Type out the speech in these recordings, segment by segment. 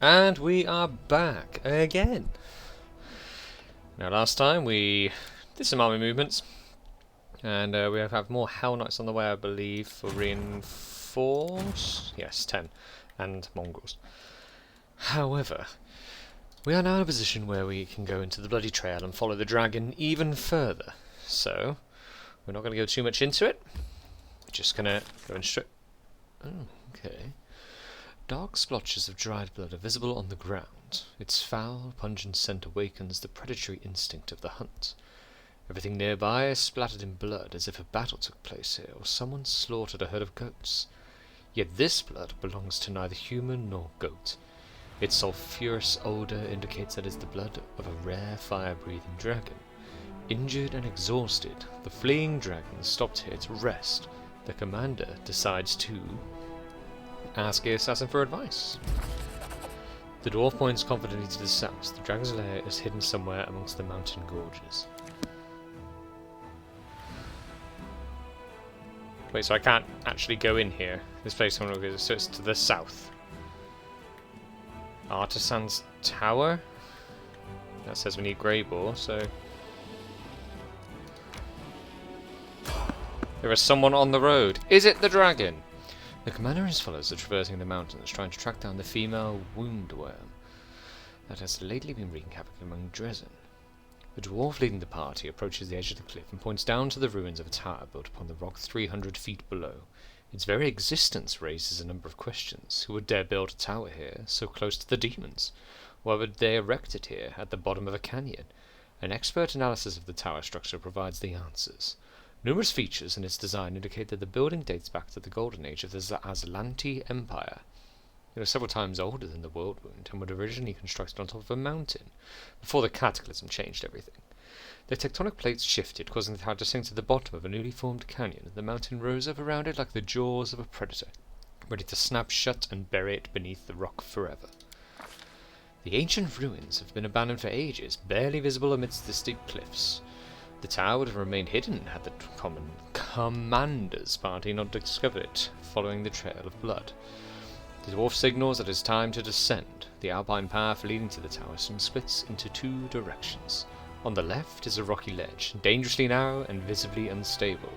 And we are back again. Now, last time we did some army movements, and we have more Hell Knights on the way, I believe, for reinforce. Yes, 10, and Mongols. However, we are now in a position where we can go into the Bloody Trail and follow the dragon even further. So, we're not going to go too much into it. We're just going to go in straight. Oh, okay. Dark splotches of dried blood are visible on the ground. Its foul, pungent scent awakens the predatory instinct of the hunt. Everything nearby is splattered in blood, as if a battle took place here, or someone slaughtered a herd of goats. Yet this blood belongs to neither human nor goat. Its sulphurous odour indicates that it is the blood of a rare fire-breathing dragon. Injured and exhausted, the fleeing dragon stopped here to rest. The commander decides to ask the assassin for advice. The dwarf points confidently to the south. The dragon's lair is hidden somewhere amongst the mountain gorges. Wait, so I can't actually go in here. This place, so it's to the south. Artisan's Tower? That says we need grey boar, so... There is someone on the road. Is it the dragon? The commander and his followers are traversing the mountains, trying to track down the female woundworm that has lately been wreaking havoc among Dresden. The dwarf leading the party approaches the edge of the cliff and points down to the ruins of a tower built upon the rock 300 feet below. Its very existence raises a number of questions. Who would dare build a tower here, so close to the demons? Why would they erect it here, at the bottom of a canyon? An expert analysis of the tower structure provides the answers. Numerous features in its design indicate that the building dates back to the golden age of the Aslanti Empire. It was several times older than the Whirlwind and was originally constructed on top of a mountain, before the cataclysm changed everything. The tectonic plates shifted, causing the tower to sink to the bottom of a newly formed canyon, and the mountain rose up around it like the jaws of a predator, ready to snap shut and bury it beneath the rock forever. The ancient ruins have been abandoned for ages, barely visible amidst the steep cliffs. The tower would have remained hidden had the commander's party not discovered it, following the trail of blood. The dwarf signals that it is time to descend. The alpine path leading to the tower soon splits into two directions. On the left is a rocky ledge, dangerously narrow and visibly unstable.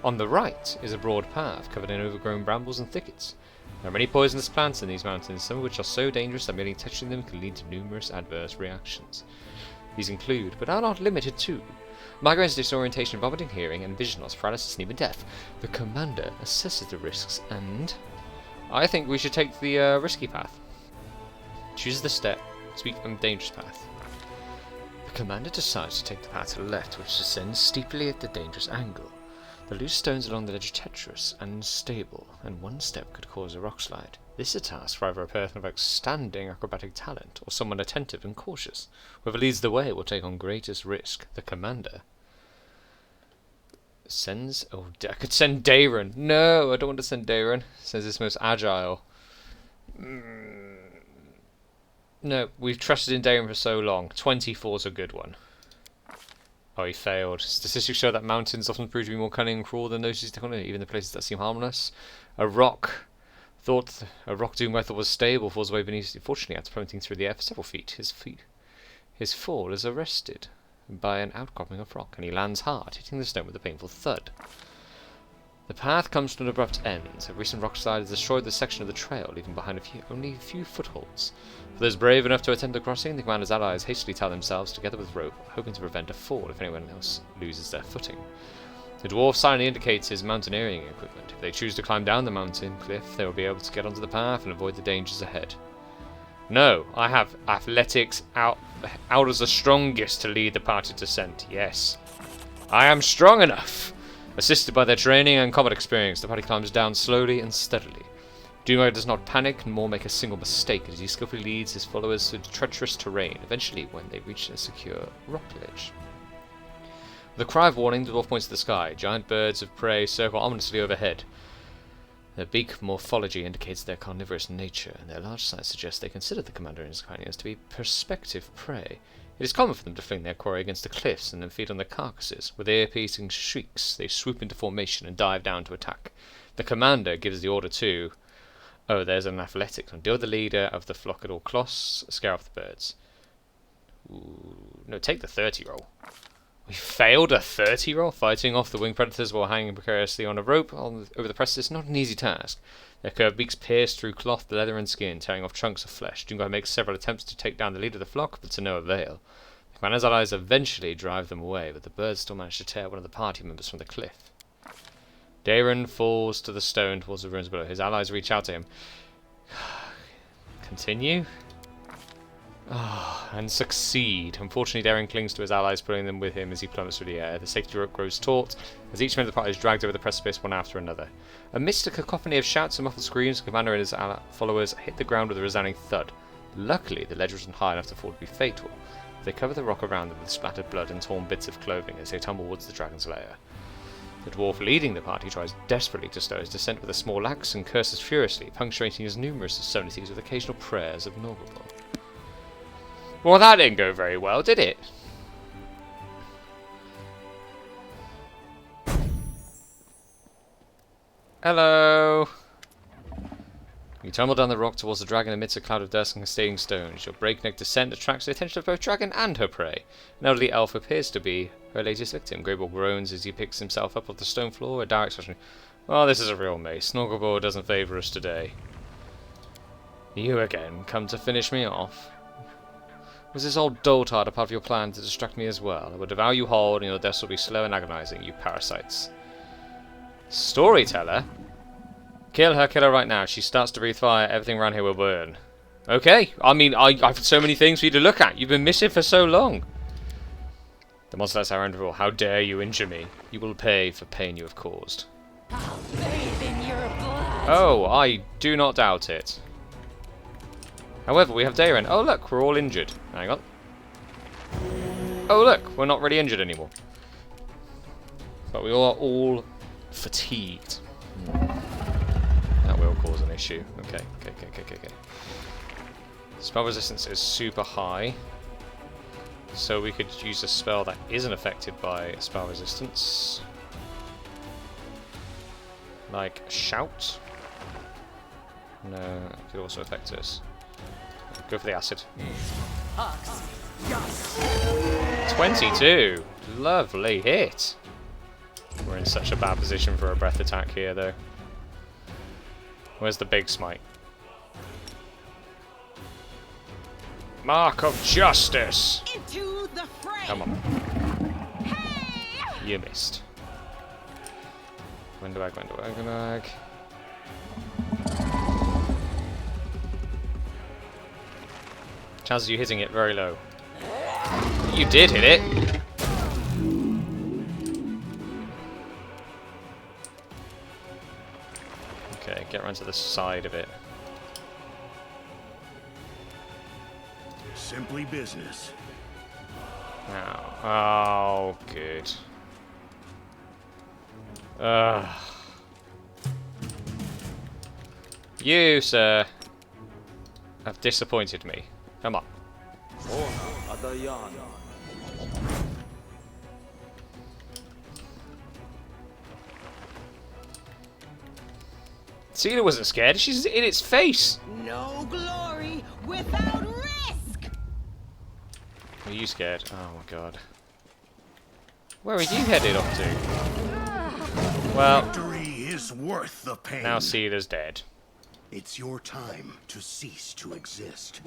On the right is a broad path covered in overgrown brambles and thickets. There are many poisonous plants in these mountains, some of which are so dangerous that merely touching them can lead to numerous adverse reactions. These include, but are not limited to, migraines, disorientation, vomiting, hearing, and vision loss, paralysis, and even death. The commander assesses the risks, and I think we should take the risky path. Chooses the steep and dangerous path. The commander decides to take the path to the left, which descends steeply at the dangerous angle. The loose stones along the ledge are treacherous and unstable, and one step could cause a rock slide. This is a task for either a person of outstanding acrobatic talent, or someone attentive and cautious. Whoever leads the way will take on greatest risk. The commander sends... Oh, I could send Dayron. No, I don't want to send Dayron. Says it's most agile. No, we've trusted in Dayron for so long. 24 is a good one. Oh, he failed. Statistics show that mountains often prove to be more cunning and cruel than those used to even the places that seem harmless. A rock doomed I thought was stable falls away beneath. Fortunately, after plummeting through the air for several feet, his fall is arrested by an outcropping of rock, and he lands hard, hitting the stone with a painful thud. The path comes to an abrupt end. A recent rock slide has destroyed the section of the trail, leaving behind only a few footholds. For those brave enough to attempt the crossing, the commander's allies hastily tie themselves together with rope, hoping to prevent a fall if anyone else loses their footing. The dwarf silently indicates his mountaineering equipment. If they choose to climb down the mountain cliff, they will be able to get onto the path and avoid the dangers ahead. No, I have athletics out as the strongest to lead the party descent. Yes, I am strong enough. Assisted by their training and combat experience, the party climbs down slowly and steadily. Doomar does not panic nor make a single mistake as he skillfully leads his followers through treacherous terrain, eventually when they reach a secure rock ledge. With a cry of warning, the dwarf points to the sky. Giant birds of prey circle ominously overhead. Their beak morphology indicates their carnivorous nature, and their large size suggests they consider the commander and his companions to be prospective prey. It is common for them to fling their quarry against the cliffs and then feed on their carcasses. With ear-piercing shrieks, they swoop into formation and dive down to attack. The commander gives the order to Oh, there's an athletics one. Deal with the leader of the flock at all costs. Scare off the birds. Ooh, no, take the 30 roll. We failed a 30 roll. Fighting off the winged predators while hanging precariously on a rope over the precipice is not an easy task. Their curved beaks pierce through cloth, leather, and skin, tearing off chunks of flesh. Jungai makes several attempts to take down the leader of the flock, but to no avail. The commander's allies eventually drive them away, but the birds still manage to tear one of the party members from the cliff. Darren falls to the stone towards the ruins below. His allies reach out to him. Continue? And succeed. Unfortunately, Darren clings to his allies, pulling them with him as he plummets through the air. The safety rope grows taut as each member of the party is dragged over the precipice one after another. Amidst a cacophony of shouts and muffled screams, the commander and his followers hit the ground with a resounding thud. Luckily, the ledge wasn't high enough to fall to be fatal. They cover the rock around them with splattered blood and torn bits of clothing as they tumble towards the dragon's lair. The dwarf leading the party tries desperately to stow his descent with a small axe and curses furiously, punctuating his numerous solemnities with occasional prayers of Norgulbor. Well, that didn't go very well, did it? Hello! You tumble down the rock towards the dragon amidst a cloud of dust and cascading stones. Your breakneck descent attracts the attention of both dragon and her prey. An elderly elf appears to be her latest victim. Greyboar groans as he picks himself up off the stone floor, a dire expression. Well, this is a real mace. Norgulbor doesn't favour us today. You again, come to finish me off? Was this old dotard a part of your plan to distract me as well? I will devour you whole, and your deaths will be slow and agonizing, you parasites. Storyteller? Kill her right now. She starts to breathe fire, everything around here will burn. Okay, I mean, I've so many things for you to look at. You've been missing for so long. The monster that's our rule. How dare you injure me? You will pay for pain you have caused. I'll bathe in your blood. Oh, I do not doubt it. However, we have Darren. Oh look, we're all injured. Hang on. Oh look, we're not really injured anymore. But we are all fatigued. That will cause an issue. Okay. Spell resistance is super high. So we could use a spell that isn't affected by spell resistance. Like Shout. No, it could also affect us. Go for the acid. 22! Lovely hit! We're in such a bad position for a breath attack here, though. Where's the big smite? Mark of Justice! Into the fray. Come on. Hey! You missed. Gwendolyn. Chances of you hitting it very low. You did hit it! Okay, get around to the side of it. Simply business. Now. Oh, good. Ugh. You, sir, have disappointed me. Come on. Celia wasn't scared. She's in its face. No glory without risk. Are you scared? Oh my god. Where are you headed off to? Well, Victory is worth the pain. now Celia's dead. It's your time to cease to exist.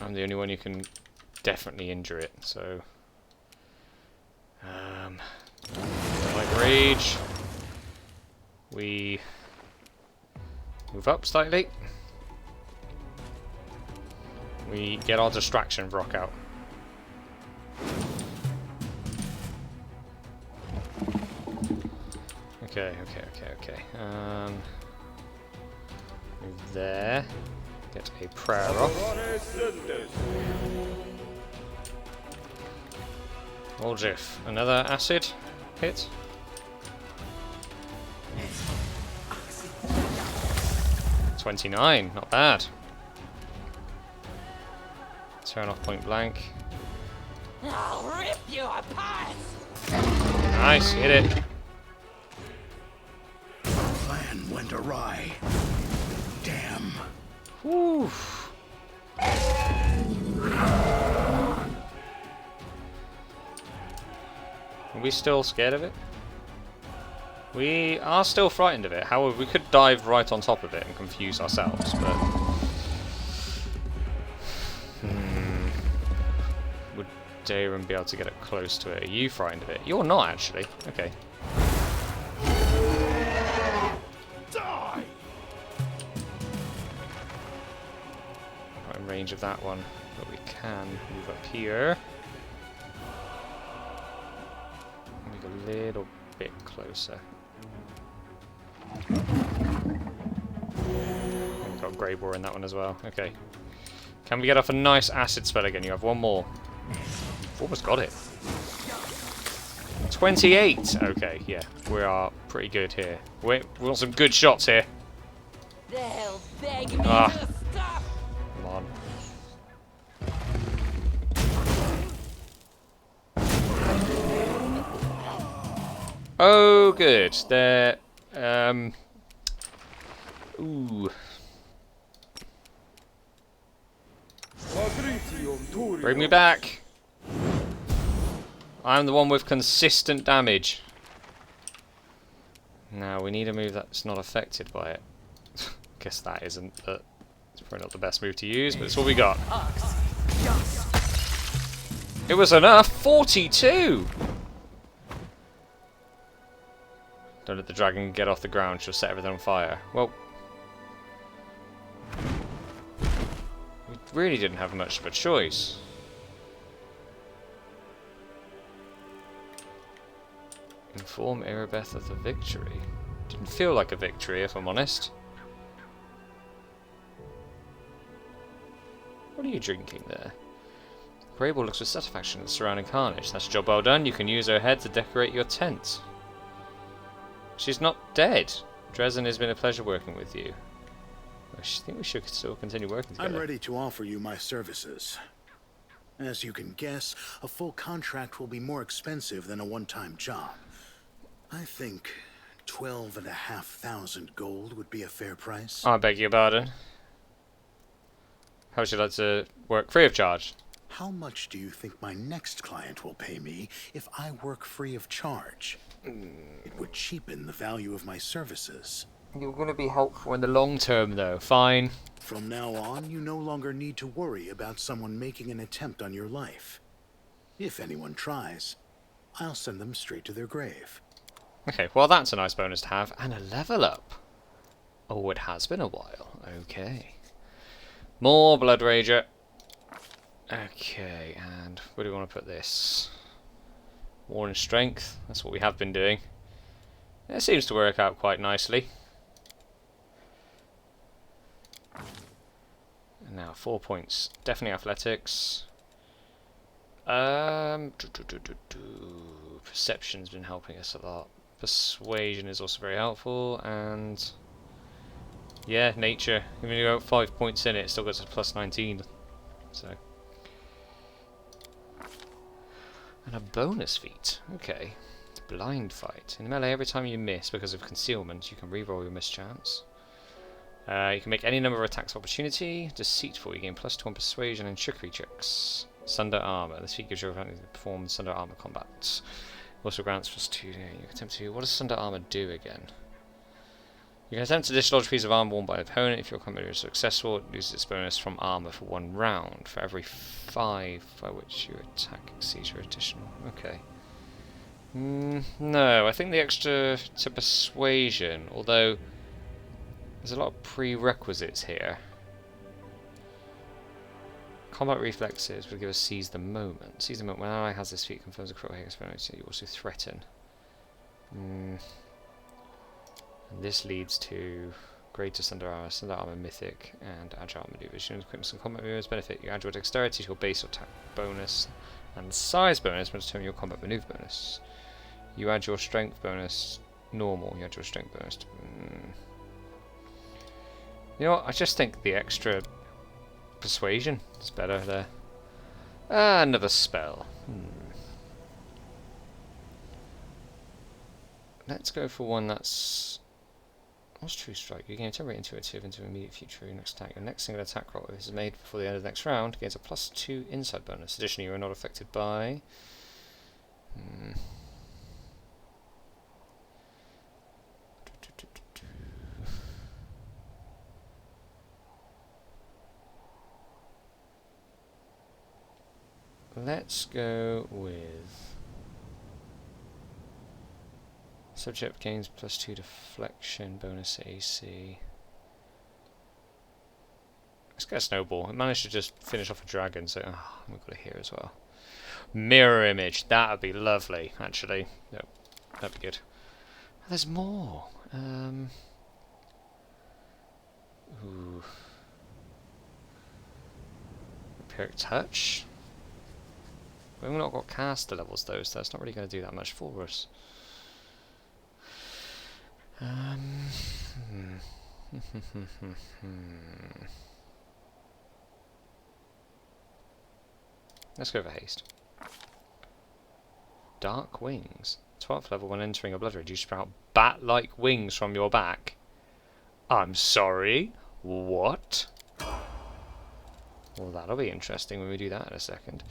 I'm the only one who can definitely injure it, so... like rage. We move up slightly. We get our distraction rock out. Okay. Move there. Get a prayer off. Old Jiff. Another acid hit. $29, not bad. Turn off point blank. I'll rip you apart. Nice, hit it. went awry. Damn. Whew. Are we still scared of it? We are still frightened of it. However, we could dive right on top of it and confuse ourselves, but... Would Darren be able to get it close to it? Are you frightened of it? You're not, actually. Okay. Die! Not in range of that one, but we can move up here. Move a little bit closer. We've got Grey Boar in that one as well. Okay. Can we get off a nice acid spell again? You have one more. We've almost got it. 28! Okay, yeah. We are pretty good here. We want some good shots here. They'll beg me Ah. to stop. Come on. Oh, good. They're... Ooh. Bring me back. I'm the one with consistent damage. Now, we need a move that's not affected by it. Guess that isn't, but it's probably not the best move to use, but it's what we got. It was enough! 42! Don't let the dragon get off the ground, she'll set everything on fire. Well... we really didn't have much of a choice. Inform Erebeth of the victory. Didn't feel like a victory, if I'm honest. What are you drinking there? Greyboar looks with satisfaction at the surrounding carnage. That's a job well done. You can use her head to decorate your tent. She's not dead. Dresden, has been a pleasure working with you. I think we should still continue working together. I'm ready to offer you my services. As you can guess, a full contract will be more expensive than a one-time job. I think 12,500 gold would be a fair price. I beg your pardon. How would you like to work free of charge? How much do you think my next client will pay me if I work free of charge? It would cheapen the value of my services. You're going to be helpful in the long term, though. Fine. From now on, you no longer need to worry about someone making an attempt on your life. If anyone tries, I'll send them straight to their grave. Okay, well that's a nice bonus to have. And a level up. Oh, it has been a while. Okay. More Blood Rager. Okay, and where do we want to put this? War and Strength. That's what we have been doing. It seems to work out quite nicely. And now 4 points. Definitely Athletics. Perception's been helping us a lot. Persuasion is also very helpful, and yeah, Nature. Even you got 5 points in it, it still got to plus 19. So, and a bonus feat. Okay, Blind Fight. In melee, every time you miss because of concealment, you can reroll your mischance. You can make any number of attacks of opportunity. Deceitful, you gain +2 on Persuasion and Trickery checks. Sunder Armor. This feat gives you a ability to perform Sunder Armor combat. Also grants +2. You can attempt to. What does Sunder Armor do again? You can attempt to dislodge a piece of armor worn by an opponent. If your combat is successful, it loses its bonus from armor for 1 round. For every 5 by which your attack exceeds your additional. Okay. No, I think the extra to Persuasion, although there's a lot of prerequisites here. Combat reflexes will give us Seize the Moment. Seize the Moment. When an ally has this feat, confirms a critical hit experience, you also threaten. And this leads to greater Sunder Armor Mythic, and Agile Maneuvers. Unit equipment and combat maneuvers benefit your Agile Dexterity to your base attack bonus, and size bonus will determine your combat maneuver bonus. You add your strength bonus normal, you add your strength bonus to, you know what, I just think the extra Persuasion is better there. Another spell. Let's go for one that's... What's True Strike? You gain temporary intuitive into immediate future your next attack. Your next single attack roll, if it is made before the end of the next round, gains a +2 inside bonus. Additionally, you are not affected by... Let's go with... Subject gains +2 deflection, bonus AC. Let's get a snowball. I managed to just finish off a dragon, so we've got it here as well. Mirror image, that would be lovely, actually. No, that'd be good. Oh, there's more. Ooh. Empiric touch. We've not got caster levels though, so that's not really going to do that much for us. Let's go for haste. Dark wings. 12th level, when entering a blood rage, you sprout bat-like wings from your back. I'm sorry? What? Well, that'll be interesting when we do that in a second.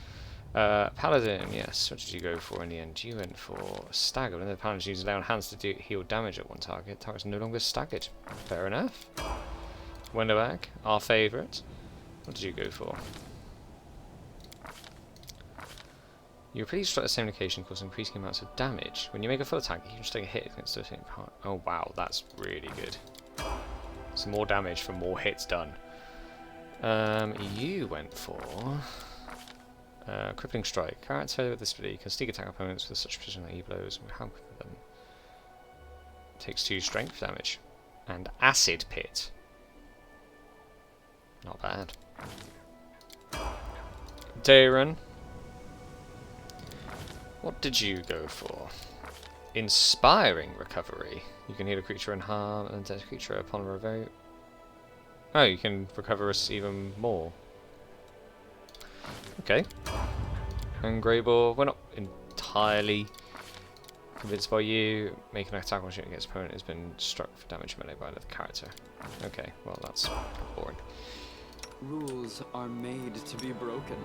Paladin, yes. What did you go for in the end? You went for stagger. When the paladin uses lay on hands to heal damage at one target, target's no longer staggered. Fair enough. Windowbag, our favourite. What did you go for? You repeatedly strike the same location, causing increasing amounts of damage. When you make a full attack, you can just take a hit against the same part. Oh wow, that's really good. Some more damage for more hits done. You went for... crippling strike. Character with this ability can sneak attack opponents with such precision that he blows and how quick them. Takes 2 strength damage. And acid pit. Not bad. Darren. What did you go for? Inspiring recovery. You can heal a creature in harm and a creature upon revoke. Oh, you can recover us even more. Okay. And Greyball, we're not entirely convinced by you. Make an attack on shooting against opponent has been struck for damage melee by another character. Okay, well that's boring. Rules are made to be broken.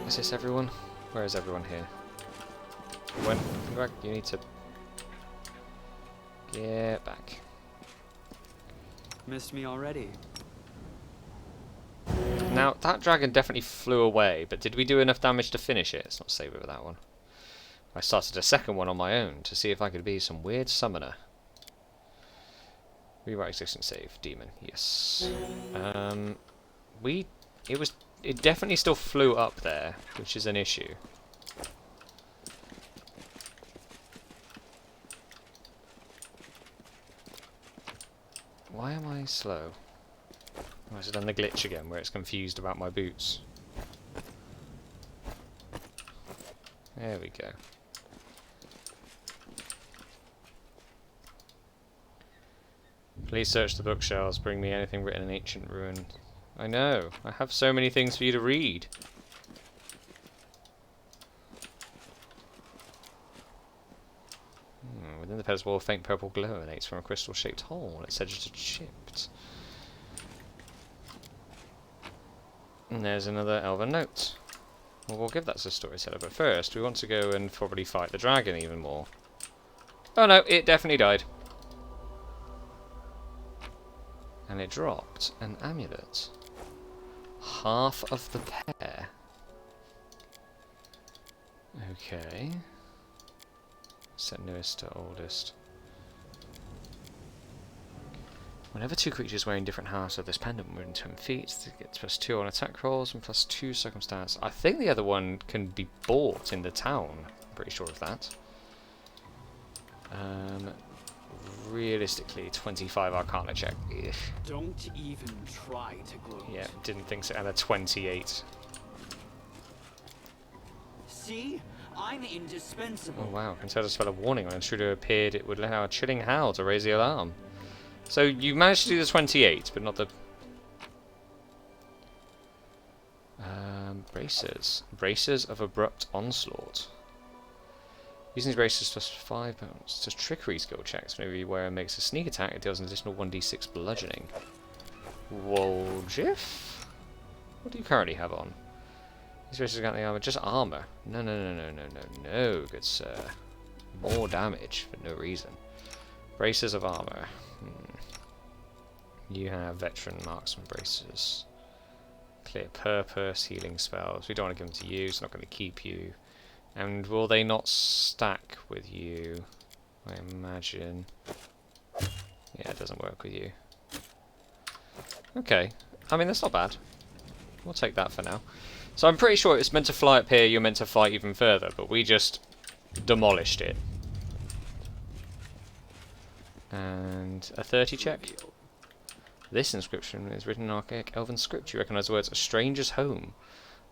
Is this everyone? Where is everyone here? When come back, you need to get back. Missed me already. Now, that dragon definitely flew away, but did we do enough damage to finish it? Let's not save it with that one. I started a second one on my own to see if I could be some weird summoner. Rewrite existence save, demon, yes. It definitely still flew up there, which is an issue. Why am I slow? Oh, has it done the glitch again, where it's confused about my boots? There we go. Please search the bookshelves, bring me anything written in ancient ruin. I know, I have so many things for you to read. Within the pedestal, a faint purple glow emanates from a crystal-shaped hole. Its edges are chipped. And there's another elven note. Well, we'll give that to the storyteller, but first we want to go and probably fight the dragon even more. Oh no, it definitely died. And it dropped an amulet. Half of the pair. Okay. Set newest to oldest. Whenever 2 creatures wearing different halves of this pendant within 10 feet, it gets +2 on attack rolls and +2 circumstance. I think the other one can be bought in the town. I'm pretty sure of that. Realistically, 25 Arcana check. Ugh. Don't even try to gloat. Yeah, didn't think so. And a 28. See? I'm indispensable. Oh wow, consider a spell of warning. When an intruder appeared, it would let out a chilling howl to raise the alarm. So you managed to do the 28, but not the... bracers. Bracers of abrupt onslaught. Using his braces plus 5 pounds to trickery skill checks. Whenever you wear makes a sneak attack, it deals an additional 1d6 bludgeoning. Woljif? What do you currently have on? These braces got the armor. Just armor. No, good sir. More damage for no reason. Braces of armor. You have veteran marksman braces. Clear purpose, healing spells. We don't want to give them to you, it's not going to keep you. And will they not stack with you? I imagine. Yeah, it doesn't work with you. Okay. I mean, that's not bad. We'll take that for now. So I'm pretty sure it's meant to fly up here, you're meant to fight even further, but we just demolished it. And a 30 check. This inscription is written in archaic elven script. You recognise the words, "A stranger's home.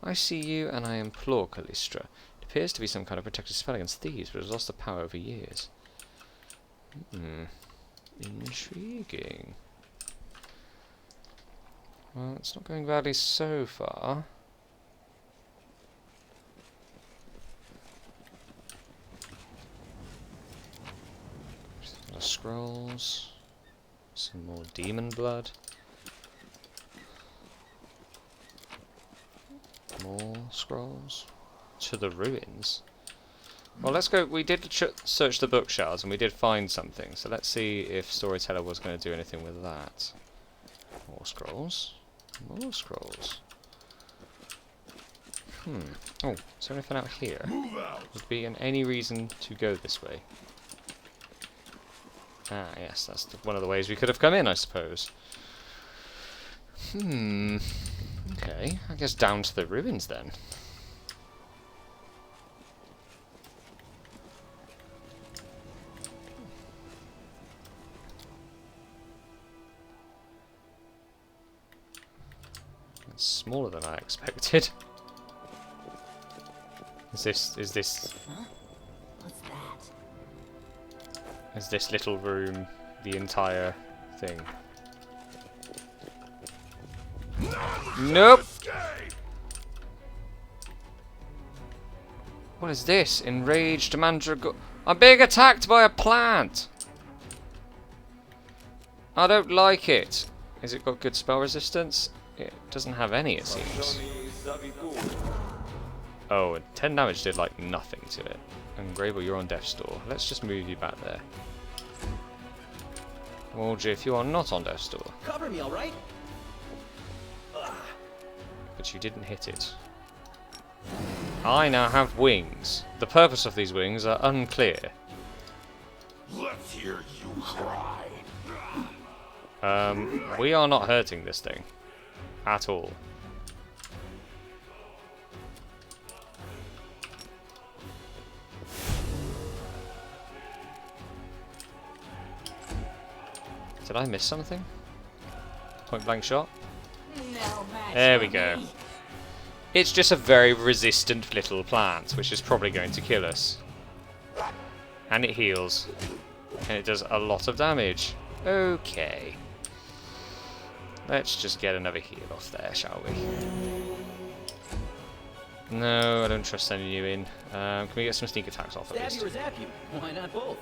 I see you and I implore Callistra." It appears to be some kind of protected spell against thieves, but has lost the power over years. Intriguing. Well, it's not going badly so far. Scrolls. Some more demon blood. More scrolls. To the ruins. Well, let's go. We did search the bookshelves and we did find something. So let's see if Storyteller was going to do anything with that. More scrolls. More scrolls. Oh, is there anything out here? Would be any reason to go this way? Ah, yes, that's one of the ways we could have come in, I suppose. Okay, I guess down to the ruins then. It's smaller than I expected. Is this... Huh? What's that? Is this little room the entire thing? Nope! What is this? Enraged mandragora. I'm being attacked by a plant! I don't like it. Has it got good spell resistance? It doesn't have any, it seems. Oh, and 10 damage did like nothing to it. And Grable, you're on death's door. Let's just move you back there. Woljif, you are not on death's door. Cover me, all right? But you didn't hit it. I now have wings. The purpose of these wings are unclear. Let's hear you cry. We are not hurting this thing. At all. Did I miss something? Point blank shot? No match There for we go. me. It's just a very resistant little plant, which is probably going to kill us. And it heals. And it does a lot of damage. Okay. Let's just get another heal off there, shall we? No, I don't trust sending you in. Can we get some sneak attacks off at Stab you least? or zap you? Why not both?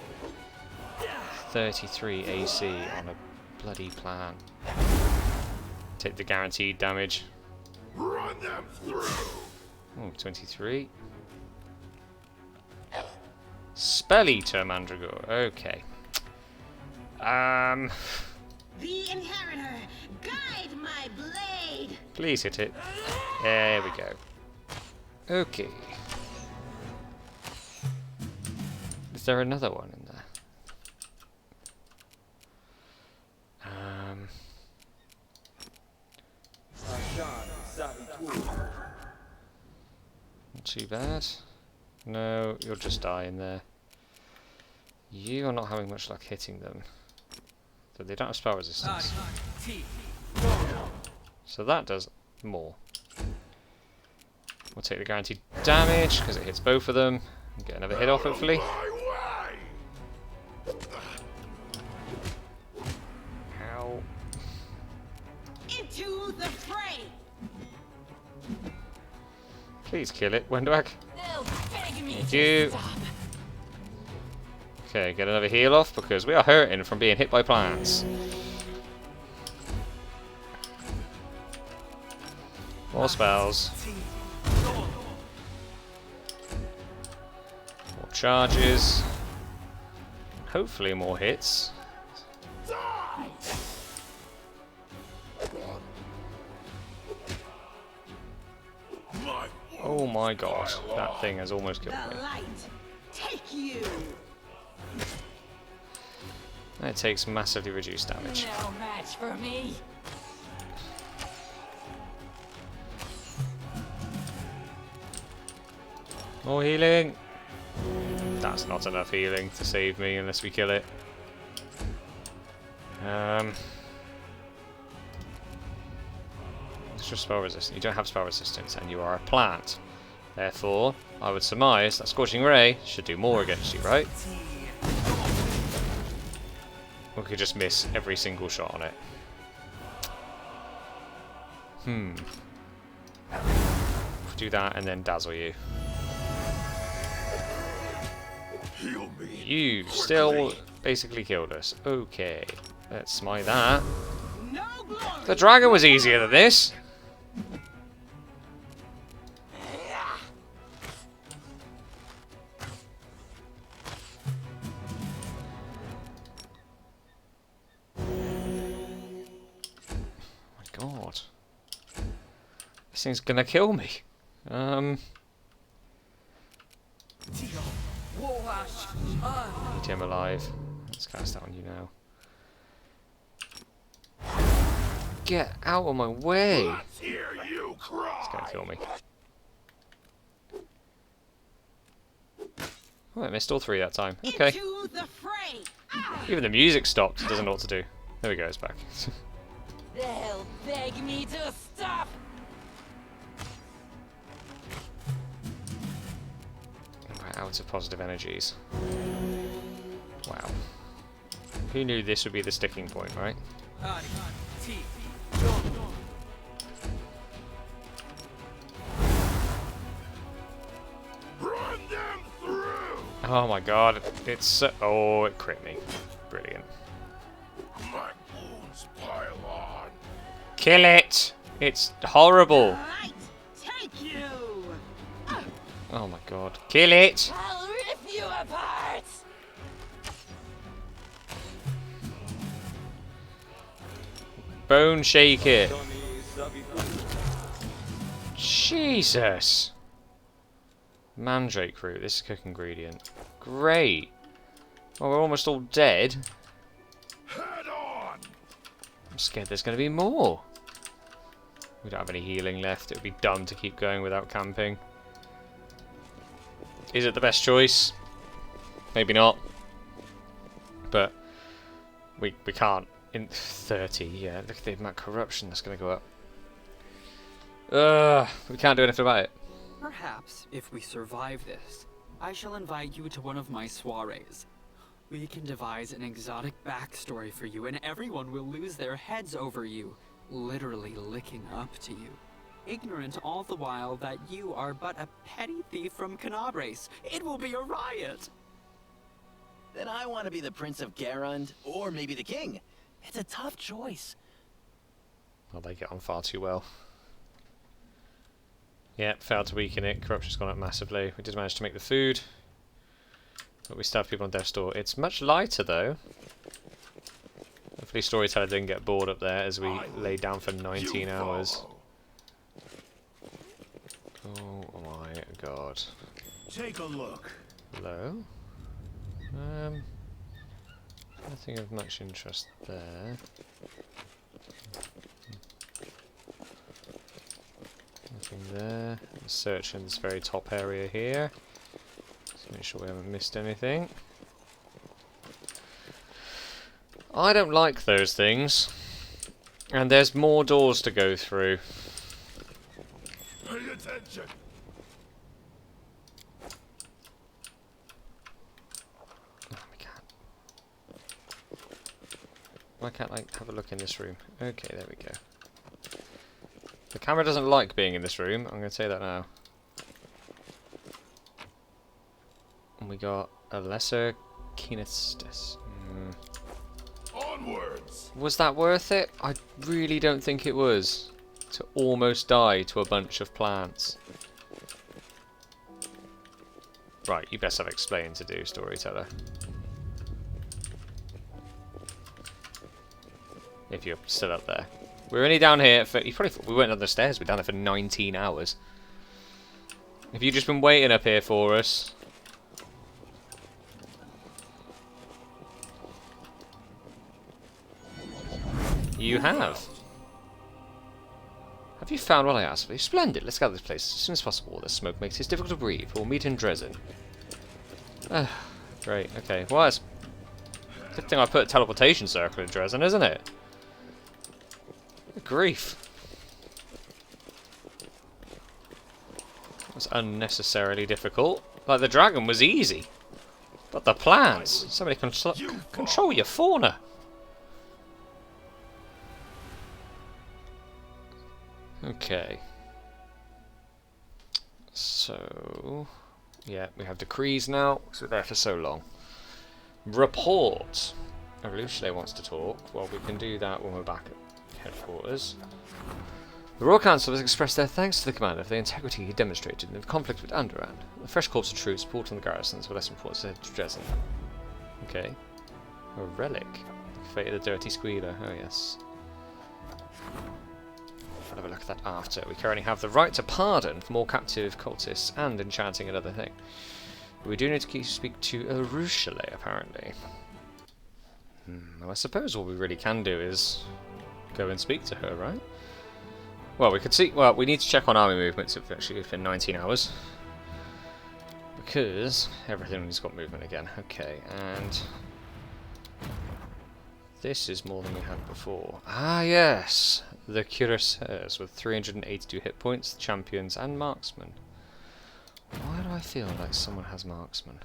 33 AC on a bloody plan. Take the guaranteed damage. Run them through. Oh, 23. Spell Eater Mandragora. Okay. The Inheritor, guide my blade. Please hit it. There we go. Okay. Is there another one in there? Not too bad. No, you'll just die in there. You are not having much luck hitting them. So they don't have spell resistance. So that does more. We'll take the guaranteed damage because it hits both of them. And get another hit off, hopefully. My way. Ow. Into the fray. Please kill it, Wendwag. They'll beg me Thank to you. stop. Okay, get another heal off because we are hurting from being hit by plants. More spells. More charges. Hopefully more hits. Oh my god, that thing has almost killed The me. light, take you. It takes massively reduced damage. No match for me. More healing. That's not enough healing to save me unless we kill it. It's just spell resistance. You don't have spell resistance, and you are a plant. Therefore, I would surmise that Scorching Ray should do more against you, right? We could just miss every single shot on it. Do that and then dazzle you. Heal me. You still basically killed us. Okay, let's smite that. No glory. The dragon was easier than this. Oh my god. This thing's gonna kill me. Need him alive. Let's cast that on you now. Get out of my way! Let's hear you cry. It's gonna kill me. Oh, I missed all three that time. Okay. Into the fray. Ah. Even the music stopped. It doesn't know what to do. There we go, it's back. They'll beg me to stop. Right, out of positive energies. Wow. Who knew this would be the sticking point, right? Run them through. Oh my god, it's so... Oh, it crit me. Brilliant. My wounds pile on. Kill it! It's horrible! Light, take you. Oh my god. Kill it! I'll rip you apart. Bone shake it! Jesus! Mandrake root, this is cook ingredient. Great! Well, we're almost all dead. Head on. I'm scared there's going to be more. We don't have any healing left. It would be dumb to keep going without camping. Is it the best choice? Maybe not. But we can't. In 30, yeah. Look at the amount of corruption that's going to go up. We can't do anything about it. Perhaps, if we survive this, I shall invite you to one of my soirees. We can devise an exotic backstory for you, and everyone will lose their heads over you, literally licking up to you. Ignorant all the while that you are but a petty thief from Canabres. It will be a riot! Then I want to be the Prince of Garund, or maybe the King. It's a tough choice. Well, they get on far too well. Yep, failed to weaken it. Corruption's gone up massively. We did manage to make the food. But we still have people on death's door. It's much lighter, though. Hopefully Storyteller didn't get bored up there as we laid down for 19 hours. Oh my god. Take a look. Hello? Nothing of much interest there. Nothing there. Search in this very top area here. Just make sure we haven't missed anything. I don't like those things. And there's more doors to go through. Pay attention. Why can't I have a look in this room? Okay, there we go. The camera doesn't like being in this room, I'm going to say that now. And we got a lesser Kinestis. Onwards! Was that worth it? I really don't think it was. To almost die to a bunch of plants. Right, you best have explaining to do, storyteller. If you're still up there. We're only down here for... You probably thought we went up the stairs. We're down there for 19 hours. Have you just been waiting up here for us? You have. Have you found what I asked for? Splendid. Let's get out of this place as soon as possible. The smoke makes it difficult to breathe. We'll meet in Dresden. Great. Okay. Well, it's good thing I put a teleportation circle in Dresden, isn't it? Good grief. That was unnecessarily difficult. Like, the dragon was easy. But the plants! Somebody control your fauna! Okay. So... yeah, we have decrees now, because we're there for so long. Report! Lucia wants to talk. Well, we can do that when we're back at headquarters. The Royal Council has expressed their thanks to the commander for the integrity he demonstrated in the conflict with Anderan. The fresh corps of troops brought on the garrisons were less important to Dresden. Okay. A relic. Fate of the Dirty Squealer. Oh, yes. I'll have a look at that after. We currently have the right to pardon for more captive cultists and enchanting another thing. But we do need to speak to Rushale, apparently. Well, I suppose all we really can do is go and speak to her, right? Well, we could see... well, we need to check on army movements if actually it's been 19 hours. Because everything's got movement again. Okay, and... this is more than we had before. Ah, yes! The cuirassiers with 382 hit points, champions, and marksmen. Why do I feel like someone has marksmen?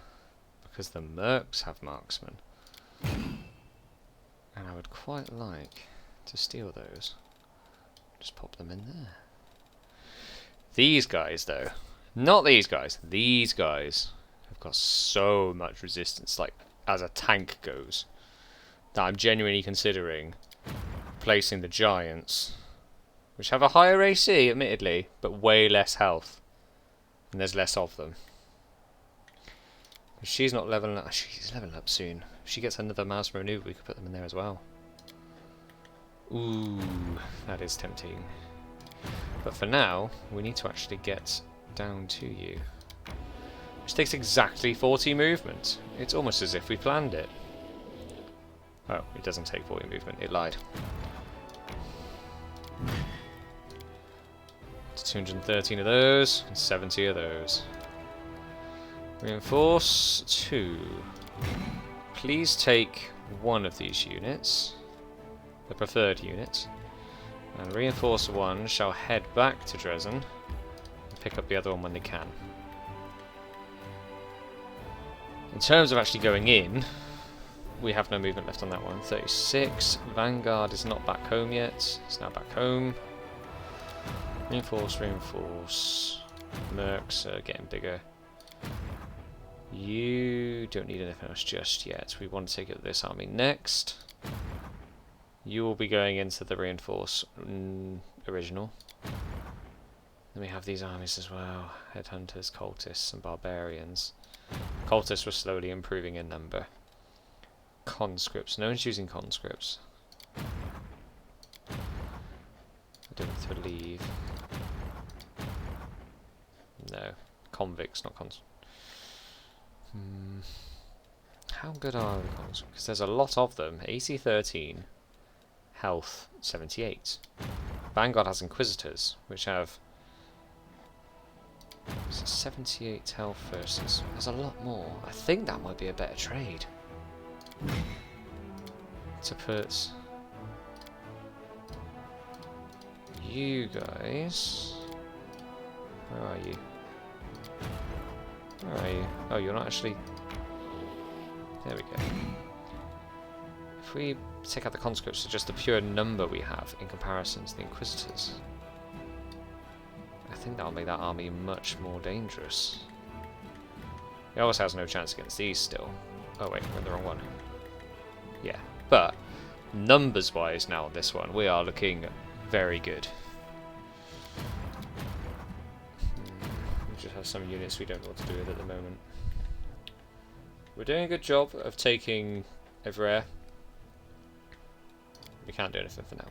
Because the mercs have marksmen. And I would quite like to steal those. Just pop them in there. These guys, though. Not these guys. These guys have got so much resistance, like, as a tank goes, that I'm genuinely considering placing the giants, which have a higher AC, admittedly, but way less health. And there's less of them. If she's not leveling up, she's leveling up soon. If she gets another mouse maneuver, we could put them in there as well. Ooh, that is tempting. But for now, we need to actually get down to you. Which takes exactly 40 movement. It's almost as if we planned it. Oh, it doesn't take 40 movement, it lied. It's 213 of those, and 70 of those. Reinforce 2. Please take one of these units. The preferred unit. And reinforce 1 shall head back to Dresden and pick up the other one when they can. In terms of actually going in, we have no movement left on that one. 36. Vanguard is not back home yet. It's now back home. Reinforce, reinforce. Mercs are getting bigger. You don't need anything else just yet. We want to take up this army next. You will be going into the reinforce original. Then we have these armies as well. Headhunters, cultists, and barbarians. Cultists were slowly improving in number. Conscripts. No one's using conscripts. I don't believe. No. Convicts, not conscripts. How good are the conscripts? Because there's a lot of them. AC 13. Health 78. Vanguard has Inquisitors, which have 78 health versus... there's a lot more. I think that might be a better trade. To put you guys... where are you? Where are you? Oh, you're not actually... there we go. If we take out the conscripts to just the pure number we have in comparison to the Inquisitors, I think that'll make that army much more dangerous. It always has no chance against these still. Oh wait, we're in the wrong one. Yeah, but numbers-wise now on this one, we are looking very good. We just have some units we don't know what to do with at the moment. We're doing a good job of taking everywhere. We can't do anything for now.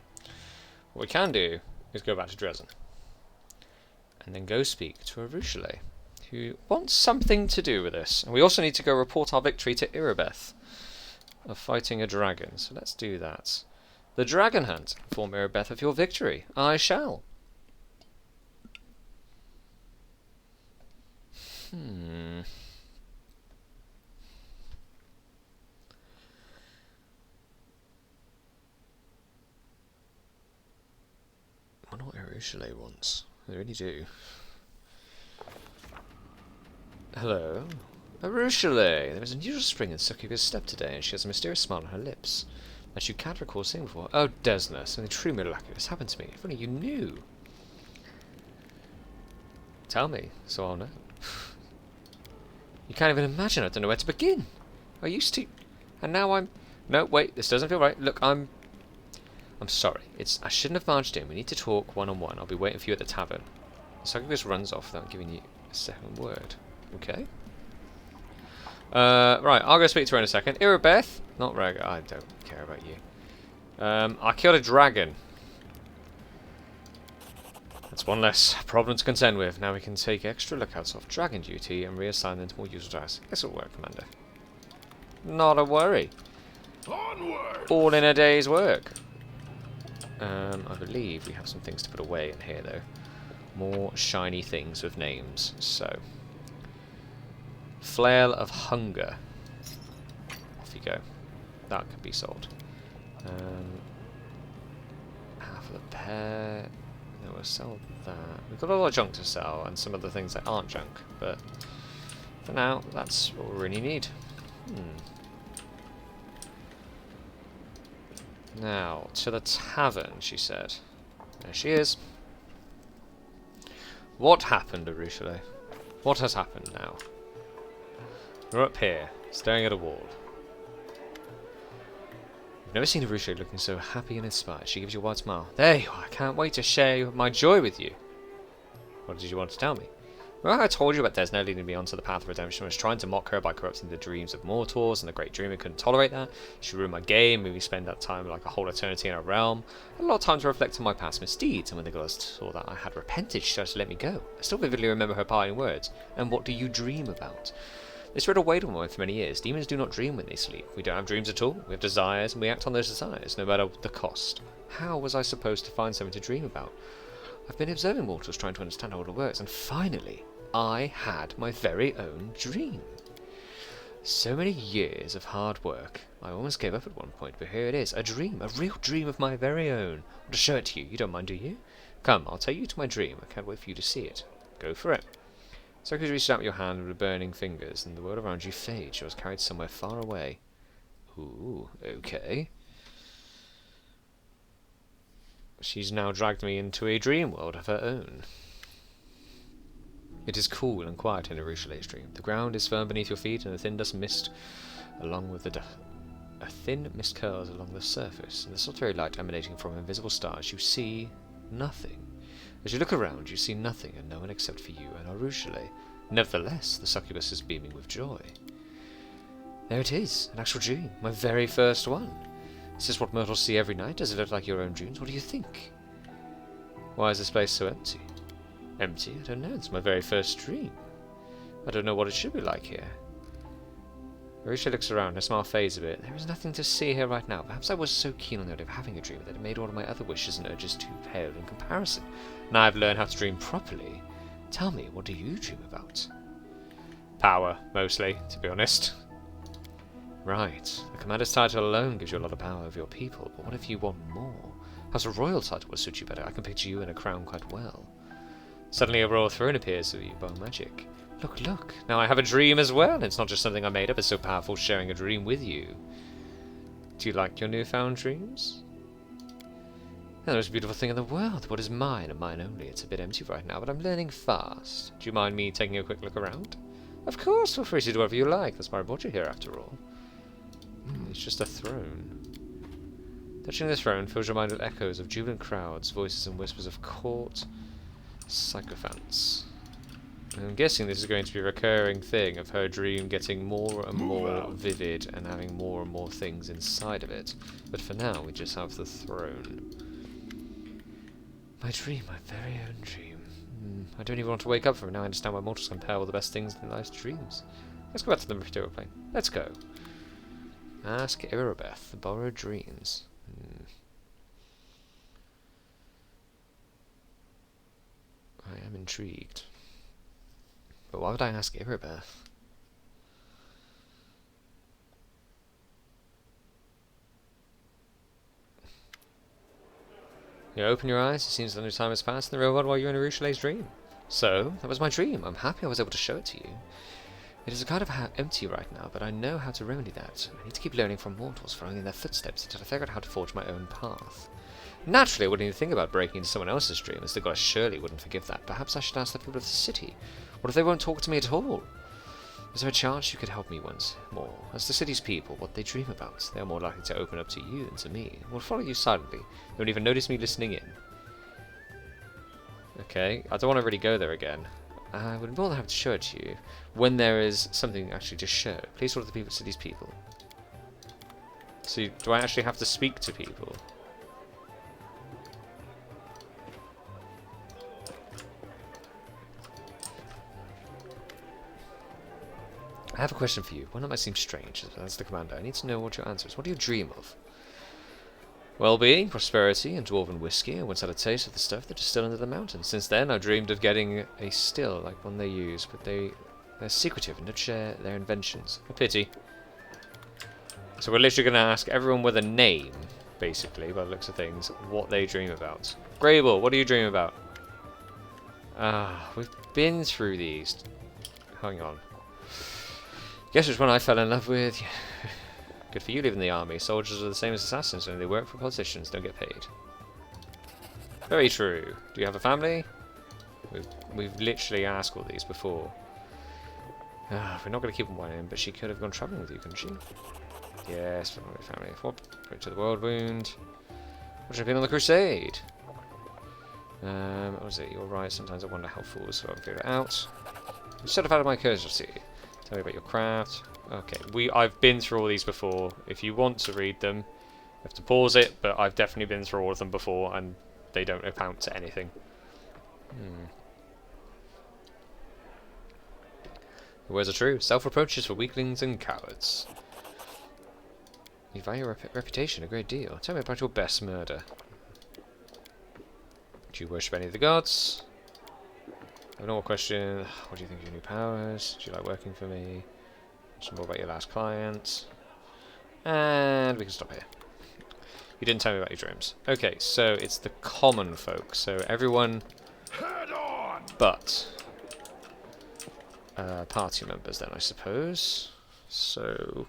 What we can do is go back to Dresden. And then go speak to Arushale, who wants something to do with this. And we also need to go report our victory to Irabeth of fighting a dragon. So let's do that. The Dragon Hunt. Inform Irabeth of your victory. I shall. I wonder what Arushale wants. I really do. Hello? Arushale! There is an unusual spring in Succubus' step today, and she has a mysterious smile on her lips that you can't recall seeing before. Oh, Desna, something truly miraculous happened to me. If only you knew. Tell me, so I'll know. You can't even imagine. I don't know where to begin. I used to, and now I'm... No, wait, this doesn't feel right. Look, I'm sorry. I shouldn't have barged in. We need to talk one-on-one. I'll be waiting for you at the tavern. The Succubus runs off without giving you a second word. Okay. Right, I'll go speak to her in a second. Irabeth, not Reg. I don't care about you. I killed a dragon. That's one less problem to contend with. Now we can take extra lookouts off dragon duty and reassign them to more useful tasks. This will work, Commander. Not a worry. Onward! All in a day's work. I believe we have some things to put away in here, though. More shiny things with names. So, Flail of Hunger. Off you go. That could be sold. Half of the pair. No, we'll sell that. We've got a lot of junk to sell, and some other things that aren't junk. But for now, that's what we really need. Now, to the tavern, she said. There she is. What happened, Arushale? What has happened now? We're up here, staring at a wall. I've never seen Arushale looking so happy and inspired. She gives you a wide smile. There you are. I can't wait to share my joy with you. What did you want to tell me? Well, I told you about Desna leading me onto the path of redemption. I was trying to mock her by corrupting the dreams of mortals, and the great dreamer couldn't tolerate that. She ruined my game, made me spend that time like a whole eternity in her realm. A lot of time to reflect on my past misdeeds, and when the goddess saw that I had repented, she started to let me go. I still vividly remember her parting words. And what do you dream about? This riddle weighed on my mind for many years. Demons do not dream when they sleep. We don't have dreams at all. We have desires, and we act on those desires, no matter the cost. How was I supposed to find something to dream about? I've been observing mortals trying to understand how it all works, and finally, I had my very own dream. So many years of hard work. I almost gave up at one point, but here it is. A dream. A real dream of my very own. I want to show it to you. You don't mind, do you? Come, I'll take you to my dream. I can't wait for you to see it. Go for it. So you reached out with your hand with burning fingers, and the world around you fades. She was carried somewhere far away. Ooh, okay. She's now dragged me into a dream world of her own. It is cool and quiet in Arushale's dream. The ground is firm beneath your feet, and a thin dust mist along with the a thin mist curls along the surface, and the solitary light emanating from invisible stars. You see nothing. As you look around, you see nothing and no one except for you and Arushale. Nevertheless, the succubus is beaming with joy. There it is, an actual dream, my very first one. Is this what mortals see every night? Does it look like your own dreams? What do you think? Why is this place so empty? Empty? I don't know. It's my very first dream. I don't know what it should be like here. Arushale looks around. Her smile fades a bit. There is nothing to see here right now. Perhaps I was so keen on the idea of having a dream that it made all of my other wishes and urges too pale in comparison. Now I've learned how to dream properly. Tell me, what do you dream about? Power, mostly, to be honest. Right. The commander's title alone gives you a lot of power over your people, but what if you want more? Perhaps a royal title would suit you better. I can picture you in a crown quite well. Suddenly a royal throne appears to you by magic. Look, look. Now I have a dream as well. It's not just something I made up. It's so powerful sharing a dream with you. Do you like your newfound dreams? They're the most beautiful thing in the world. What is mine and mine only? It's a bit empty right now, but I'm learning fast. Do you mind me taking a quick look around? Of course, feel free to do whatever you like. That's why I brought you here after all. It's just a throne. Touching the throne fills your mind with echoes of jubilant crowds, voices and whispers of court sycophants. I'm guessing this is going to be a recurring thing of her dream getting more and more vivid and having more and more things inside of it. But for now, we just have the throne. My dream, my very own dream. I don't even want to wake up from it now. I understand why mortals compare all the best things in life's dreams. Let's go back to the material plane. Let's go. Ask Irabeth, the borrowed dreams. I am intrigued. But why would I ask Irabeth? You open your eyes, it seems that no time has passed in the real world while you're in Urushile's dream. So, that was my dream. I'm happy I was able to show it to you. It is kind of empty right now, but I know how to remedy that. I need to keep learning from mortals, following in their footsteps until I figure out how to forge my own path. Naturally, I wouldn't even think about breaking into someone else's dream, as the goddess surely wouldn't forgive that. Perhaps I should ask the people of the city. What if they won't talk to me at all? Is there a chance you could help me once more? As the city's people, what they dream about, they are more likely to open up to you than to me. We'll follow you silently. They won't even notice me listening in. Okay, I don't want to really go there again. I would more than have to show it to you when there is something actually to show. Please follow the city's people. So, do I actually have to speak to people? I have a question for you. One that might seem strange, as the commander. I need to know what your answer is. What do you dream of? Well-being, prosperity, and dwarven whiskey. I once had a taste of the stuff that is still under the mountains. Since then, I've dreamed of getting a still, like one they use, but they're secretive and don't share their inventions. A pity. So we're literally going to ask everyone with a name, basically, by the looks of things, what they dream about. Grable, what do you dream about? We've been through these. Hang on. Guess which one I fell in love with? Good for you leaving the army. Soldiers are the same as assassins, only they work for politicians, don't get paid. Very true. Do you have a family? We've literally asked all these before. We're not going to keep on whining, but she could have gone travelling with you, couldn't she? Yes, family. Bring to the world wound. What should have been on the crusade? What was it? You're right, sometimes I wonder how fools so I can figure it out. You sort of out of my curiosity. Tell me about your craft. Okay, I've been through all these before. If you want to read them, you have to pause it, but I've definitely been through all of them before, and they don't amount to anything. The words are true. Self-reproach is for weaklings and cowards. You value your reputation a great deal. Tell me about your best murder. Do you worship any of the gods? A normal question. What do you think of your new powers? Do you like working for me? Some more about your last client. And we can stop here. You didn't tell me about your dreams. Okay, so it's the common folk. So everyone but party members then, I suppose. So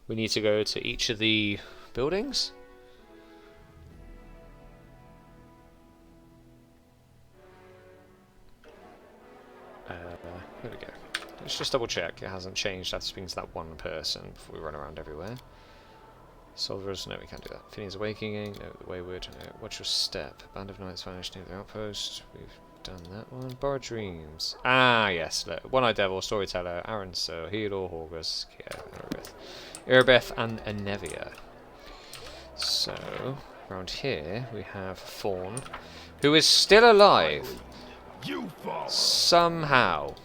we need to go to each of the buildings. There we go. Let's just double check it hasn't changed after speaking to that one person before we run around everywhere. Soldiers, no, we can't do that. Finian's Awakening, no, the Wayward, no. What's your step? Band of Knights vanished near the outpost. We've done that one. Borrowed Dreams. Ah, yes. One-Eyed Devil, Storyteller, Aaron So, Heal, Horgus, Irabeth, and Anevia. So, around here we have Fawn, who is still alive. Somehow.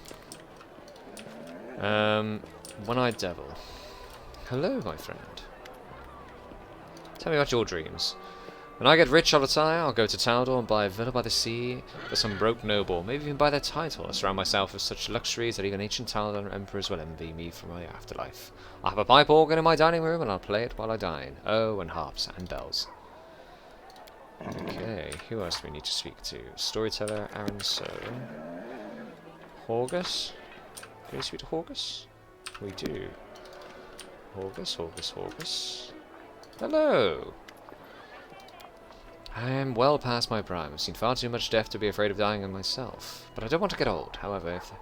One-Eyed Devil. Hello, my friend. Tell me about your dreams. When I get rich, I'll go to Taldor and buy a villa by the sea for some broke noble, maybe even buy their title. I surround myself with such luxuries that even ancient Taldor emperors will envy me for my afterlife. I'll have a pipe organ in my dining room and I'll play it while I dine. Oh, and harps and bells. Okay, who else do we need to speak to? Storyteller, Aaron So. Horgus? Can we speak to Horgus? We do. Horgus. Hello! I am well past my prime. I've seen far too much death to be afraid of dying myself. But I don't want to get old. However, if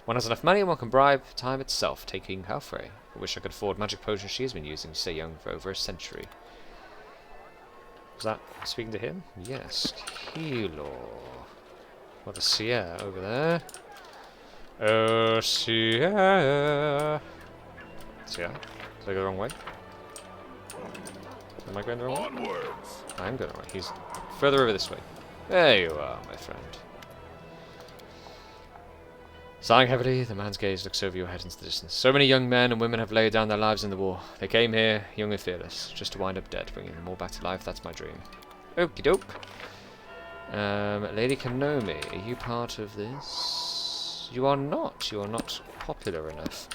one has enough money, one can bribe time itself, taking Halfrey. I wish I could afford magic potions she has been using to stay young for over a century. Was that speaking to him? Yes. Hilo. What a Sierra over there. Oh, Sierra. Sierra? Did I go the wrong way? Am I going the wrong way? Onwards. I'm going the wrong way. He's further over this way. There you are, my friend. Sighing heavily, the man's gaze looks over your head into the distance. So many young men and women have laid down their lives in the war. They came here, young and fearless, just to wind up dead, bringing them all back to life. That's my dream. Okie doke. Lady Kanomi, are you part of this? You are not. You are not popular enough.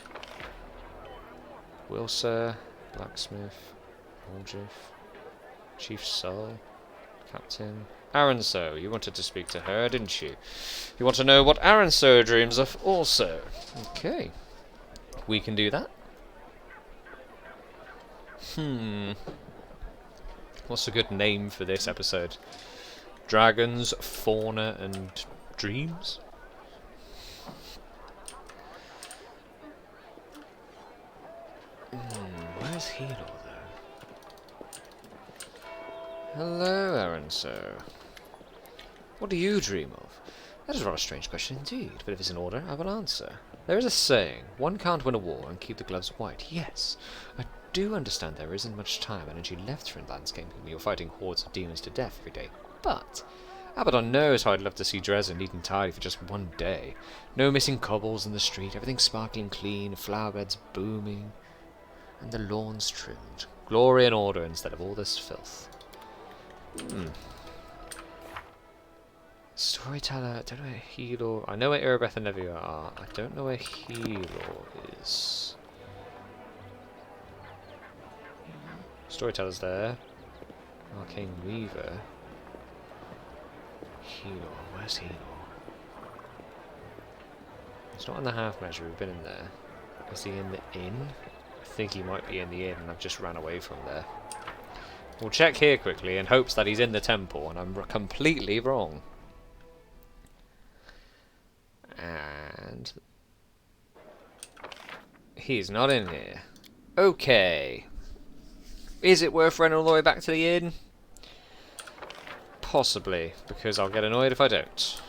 Wilsir, Blacksmith, Aldriff, Chief Sol, Captain. Aranso, you wanted to speak to her, didn't you? You want to know what Aranso dreams of also. Okay. We can do that. What's a good name for this episode? Dragons, Fauna, and Dreams? Where's Hilo, though? Hello, Aranso. What do you dream of? That is a rather strange question indeed, but if it's in order, I will answer. There is a saying, one can't win a war and keep the gloves white. Yes, I do understand there isn't much time and energy left for in landscaping when you're fighting hordes of demons to death every day. But Abaddon knows how I'd love to see Dresden neat and tidy for just one day. No missing cobbles in the street, everything sparkling clean, flower beds booming, and the lawns trimmed. Glory and order instead of all this filth. Storyteller, I don't know where Hilo... I know where Erebeth and Nevia are. I don't know where Hilo is. Storyteller's there. Arcane Weaver. Hilo, where's Hilo? It's not in the half measure, we've been in there. Is he in the inn? I think he might be in the inn and I've just ran away from there. We'll check here quickly in hopes that he's in the temple and I'm completely wrong. And he's not in here. Okay. Is it worth running all the way back to the inn? Possibly, because I'll get annoyed if I don't.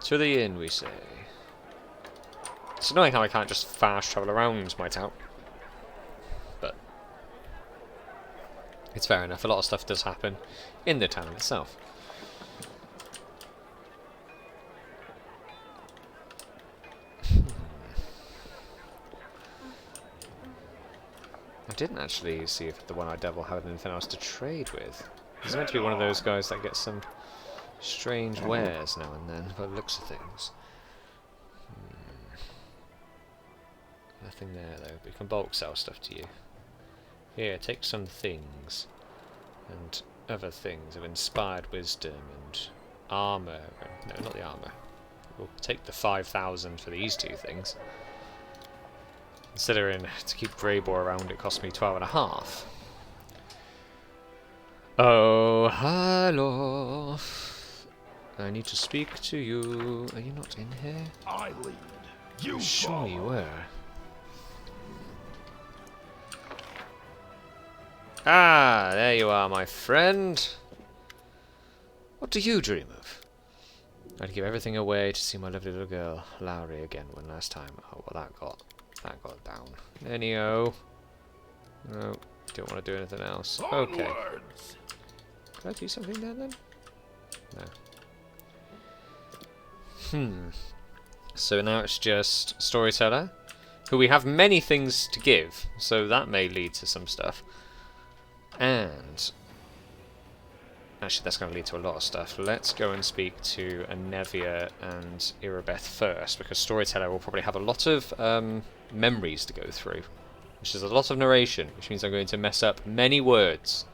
To the inn, we say. It's annoying how I can't just fast travel around my town. But it's fair enough. A lot of stuff does happen in the town itself. I didn't actually see if the one-eyed devil had anything else to trade with. He's meant to be one of those guys that gets some strange wares now and then, by the looks of things. Nothing there though, but you can bulk sell stuff to you. Here, take some things. And other things of inspired wisdom and armour. No, not the armour. We'll take the 5,000 for these two things. Considering to keep Greybore around it cost me 12.5. Oh, hello. I need to speak to you. Are you not in here? I lead. You Sure follow. you were. Ah, there you are, my friend. What do you dream of? I'd give everything away to see my lovely little girl, Lowry, again one last time. Oh, well, that got down. Anyhow. No, don't want to do anything else. Okay. Onwards. Can I do something there then? No. So now it's just Storyteller, who we have many things to give, so that may lead to some stuff. And actually that's going to lead to a lot of stuff. Let's go and speak to Anevia and Erebeth first, because Storyteller will probably have a lot of memories to go through, which is a lot of narration, which means I'm going to mess up many words.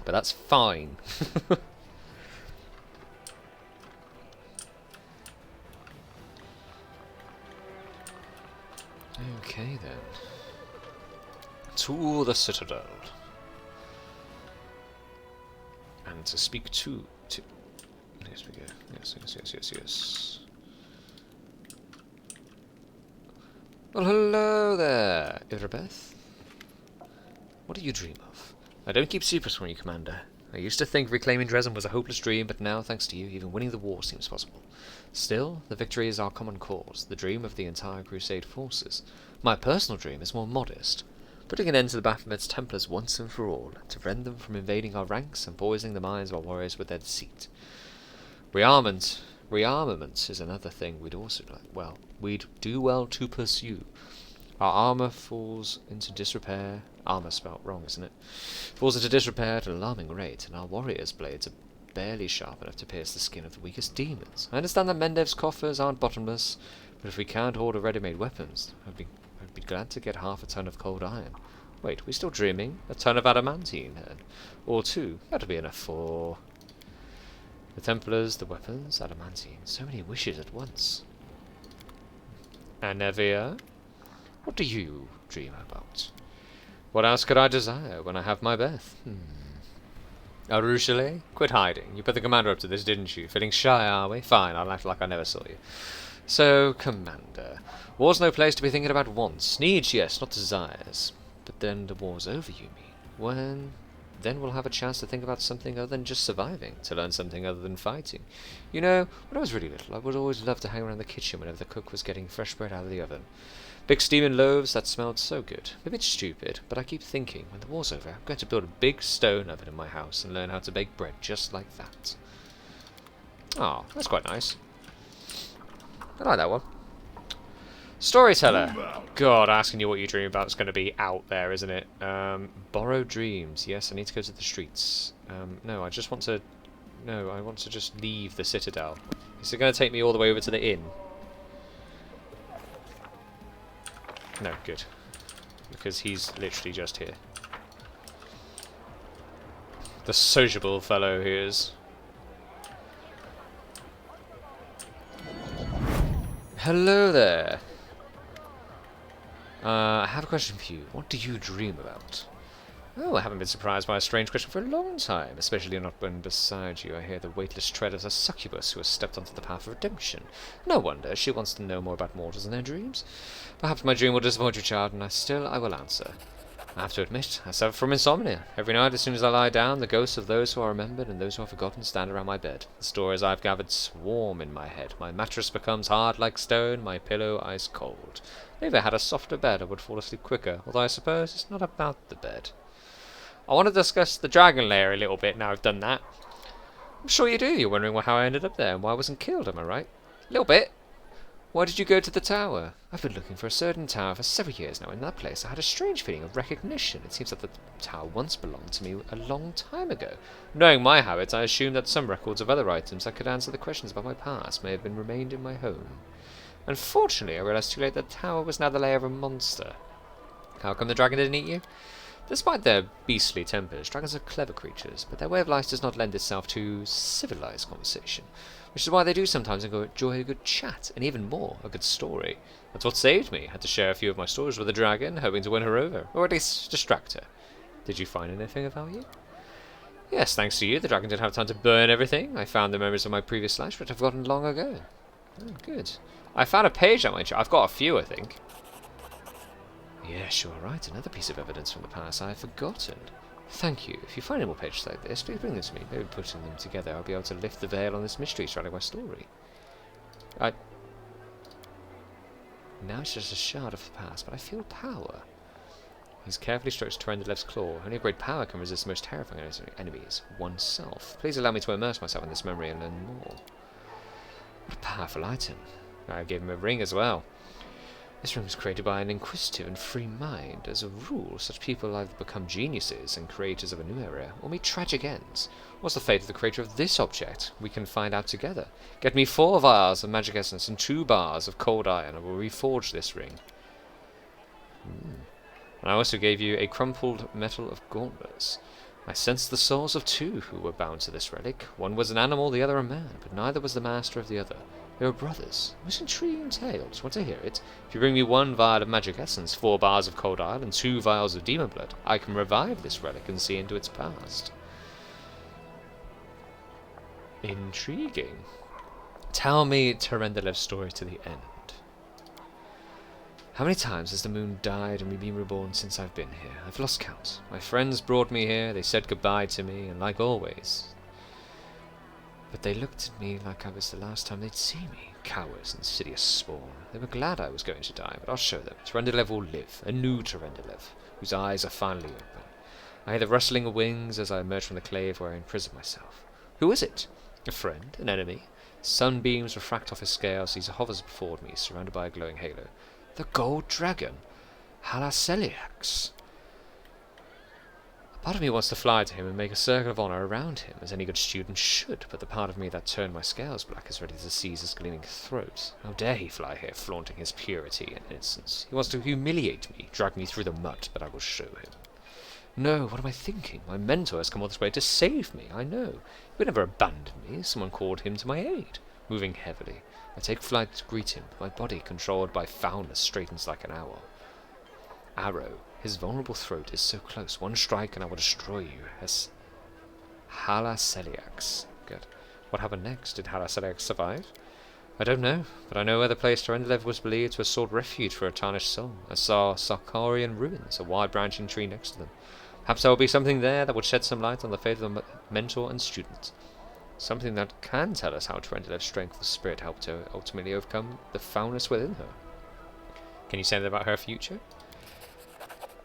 But that's fine. Okay then. To the Citadel. And to speak to... Yes, we go. Yes. Well, hello there, Irabeth. What do you dream of? I don't keep secrets from you, Commander. I used to think reclaiming Dresden was a hopeless dream, but now, thanks to you, even winning the war seems possible. Still, the victory is our common cause, the dream of the entire Crusade forces. My personal dream is more modest, putting an end to the Baphomet's Templars once and for all, to prevent them from invading our ranks and poisoning the minds of our warriors with their deceit. Rearmament is another thing we'd also we'd do well to pursue. Our armor falls into disrepair. Armor spelt wrong, isn't it? Falls into disrepair at an alarming rate, and our warriors' blades are barely sharp enough to pierce the skin of the weakest demons. I understand that Mendev's coffers aren't bottomless, but if we can't order ready-made weapons, I'd be glad to get half a ton of cold iron. Wait, we still dreaming? A ton of adamantine, then? Or two? That'll be enough for... the Templars, the weapons, adamantine. So many wishes at once. Anevia? What do you dream about? What else could I desire when I have my Beth? Arushale? Quit hiding. You put the commander up to this, didn't you? Feeling shy, are we? Fine, I'll act like I never saw you. So, Commander, war's no place to be thinking about wants. Needs, yes, not desires. But then the war's over, you mean? Then we'll have a chance to think about something other than just surviving, to learn something other than fighting. You know, when I was really little, I would always love to hang around the kitchen whenever the cook was getting fresh bread out of the oven. Big steaming loaves that smelled so good. A bit stupid, but I keep thinking, when the war's over, I'm going to build a big stone oven in my house and learn how to bake bread just like that. Oh, that's quite nice. I like that one. Storyteller. God, asking you what you dream about is going to be out there, isn't it? Borrowed dreams. Yes, I need to go to the streets. No, I just want to... No, I want to just leave the Citadel. Is it going to take me all the way over to the inn? No, good. Because he's literally just here. The sociable fellow he is. Hello there. I have a question for you. What do you dream about? Oh, I haven't been surprised by a strange question for a long time, especially not when beside you I hear the weightless tread of a succubus who has stepped onto the path of redemption. No wonder she wants to know more about mortals and their dreams. Perhaps my dream will disappoint you, child, and I will answer. I have to admit, I suffer from insomnia. Every night, as soon as I lie down, the ghosts of those who are remembered and those who are forgotten stand around my bed. The stories I've gathered swarm in my head. My mattress becomes hard like stone, my pillow ice cold. If I had a softer bed, I would fall asleep quicker, although I suppose it's not about the bed. I want to discuss the dragon lair a little bit now I've done that. I'm sure you do. You're wondering how I ended up there and why I wasn't killed, am I right? A little bit. Why did you go to the tower? I've been looking for a certain tower for several years now. In that place, I had a strange feeling of recognition. It seems that the tower once belonged to me a long time ago. Knowing my habits, I assumed that some records of other items that could answer the questions about my past may have been remained in my home. Unfortunately, I realized too late that the tower was now the lair of a monster. How come the dragon didn't eat you? Despite their beastly tempers, dragons are clever creatures, but their way of life does not lend itself to civilized conversation, which is why they do sometimes enjoy a good chat, and even more, a good story. That's what saved me. I had to share a few of my stories with the dragon, hoping to win her over, or at least distract her. Did you find anything of value? Yes, thanks to you, the dragon didn't have time to burn everything. I found the memories of my previous life, which I've forgotten long ago. Oh, good. I found a page that might... I've got a few, I think. Yes, you are right. Another piece of evidence from the past I have forgotten. Thank you. If you find any more pages like this, please bring them to me. Maybe putting them together, I'll be able to lift the veil on this mystery surrounding my story. Now it's just a shard of the past, but I feel power. He's carefully strokes Tyrannidlev's claw. Only a great power can resist the most terrifying enemies, oneself. Please allow me to immerse myself in this memory and learn more. What a powerful item. I gave him a ring as well. This ring was created by an inquisitive and free mind. As a rule, such people either become geniuses and creators of a new era, or meet tragic ends. What's the fate of the creator of this object? We can find out together. Get me 4 vials of magic essence and 2 bars of cold iron, and we'll reforge this ring. And I also gave you a crumpled metal of gauntlets. I sensed the souls of 2 who were bound to this relic. One was an animal, the other a man, but neither was the master of the other. They were brothers. Most intriguing tale. Just want to hear it. If you bring me 1 vial of magic essence, 4 bars of cold iron, and 2 vials of demon blood, I can revive this relic and see into its past. Intriguing. Tell me Tyrannidlev's story to the end. How many times has the moon died and we been reborn since I've been here? I've lost count. My friends brought me here, they said goodbye to me, and like always. But they looked at me like I was the last time they'd see me. Cowards, insidious spawn. They were glad I was going to die, but I'll show them. Terendelev will live. A new Terendelev, whose eyes are finally open. I hear the rustling of wings as I emerge from the cave where I imprisoned myself. Who is it? A friend? An enemy? Sunbeams refract off his scales as he hovers before me, surrounded by a glowing halo. The gold dragon, Halaseliax. A part of me wants to fly to him and make a circle of honour around him, as any good student should, but the part of me that turned my scales black is ready to seize his gleaming throat. How dare he fly here, flaunting his purity and innocence? He wants to humiliate me, drag me through the mud, but I will show him. No, what am I thinking? My mentor has come all this way to save me, I know. He would never abandon me. Someone called him to my aid. Moving heavily, I take flight to greet him. My body, controlled by Fauna, straightens like an owl. Arrow. His vulnerable throat is so close. One strike and I will destroy you. As Halaseliax. Good. What happened next? Did Halaseliax survive? I don't know, but I know where the place Terendelev was believed to have sought refuge for a tarnished soul. I saw Sarkarian ruins, a wide branching tree next to them. Perhaps there will be something there that would shed some light on the fate of the mentor and student. Something that can tell us how Terendelev's strength of spirit helped her ultimately overcome the foulness within her. Can you say anything about her future?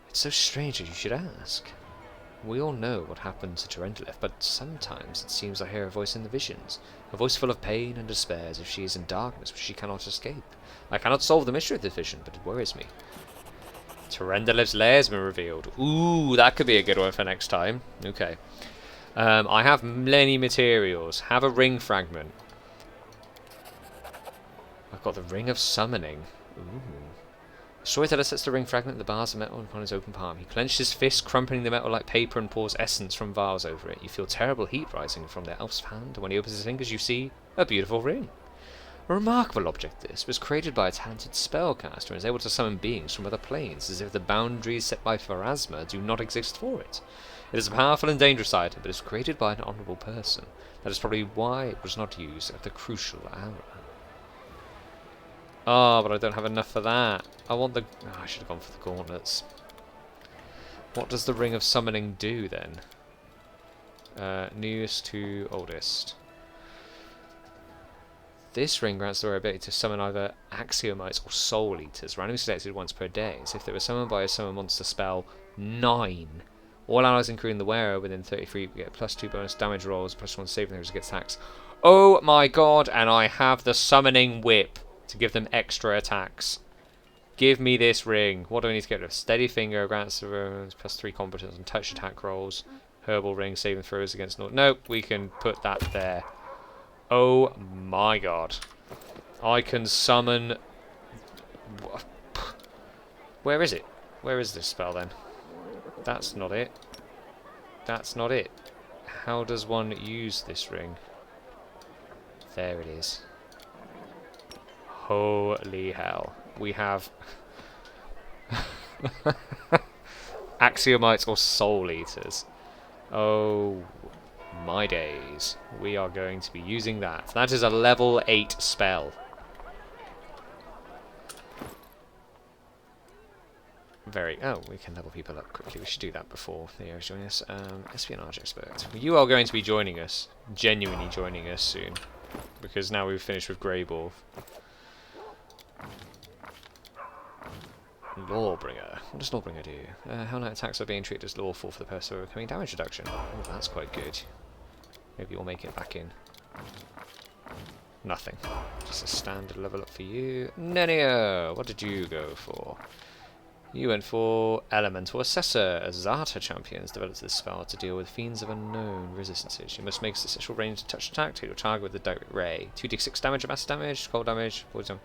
It's so strange that you should ask. We all know what happened to Terendelev, but sometimes it seems I hear a voice in the visions. A voice full of pain and despair, as if she is in darkness which she cannot escape. I cannot solve the mystery of this vision, but it worries me. Terendelev's lair has been revealed. Ooh, that could be a good one for next time. Okay. I have many materials. Have a ring fragment. I've got the ring of summoning. Ooh. The storyteller sets the ring fragment in the bars of metal upon his open palm. He clenched his fist, crumpling the metal like paper, and pours essence from vials over it. You feel terrible heat rising from the elf's hand, and when he opens his fingers you see a beautiful ring. A remarkable object this was created by a talented spellcaster and is able to summon beings from other planes, as if the boundaries set by Pharasma do not exist for it. It is a powerful and dangerous item, but it was created by an honourable person. That is probably why it was not used at the crucial hour. Oh, but I don't have enough for that. I want the... Oh, I should have gone for the gauntlets. What does the Ring of Summoning do, then? Newest to oldest. This ring grants the ability to summon either Axiomites or Soul Eaters, randomly selected once per day. So if they were summoned by a summon monster spell, 9. All allies, including the wearer, within 30 feet get +2 bonus damage rolls, +1 saving throws against attacks. Oh my god, and I have the Summoning Whip to give them extra attacks. Give me this ring. What do I need to get rid of? Steady Finger, grants +3 competence and touch attack rolls. Herbal Ring, saving throws against... Nope, we can put that there. Oh my god. I can summon... Where is it? Where is this spell then? That's not it. That's not it. How does one use this ring? There it is. Holy hell. We have... Axiomites or Soul Eaters. Oh my days. We are going to be using that. That is a level 8 spell. Oh, we can level people up quickly. We should do that before the heroes join us. Espionage expert. You are going to be joining us. Genuinely joining us soon. Because now we've finished with Greyball. Lawbringer. What does Lawbringer do? How night attacks are being treated as lawful for the purpose of overcoming damage reduction. Oh, that's quite good. Maybe we'll make it back in. Nothing. Just a standard level up for you. Nenio! What did you go for? You went for Elemental Assessor. A Zata champion has developed this spell to deal with fiends of unknown resistances. You must make a successful ranged touch attack to your target with a direct ray. 2d6 damage of mass damage, cold damage, poison.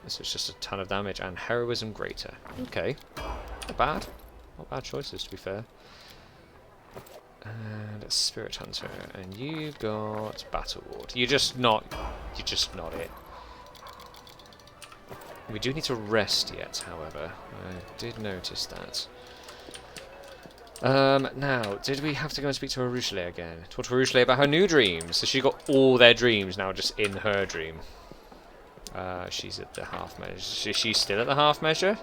This is just a ton of damage, and Heroism Greater. Okay. Not bad. Not bad choices, to be fair. And Spirit Hunter. And you got Battle Ward. You're just not it. We do need to rest yet, however. I did notice that. Now, did we have to go and speak to Arushale again? Talk to Arushale about her new dreams. So she got all their dreams now just in her dream. She's at the half measure. Is she still at the half measure?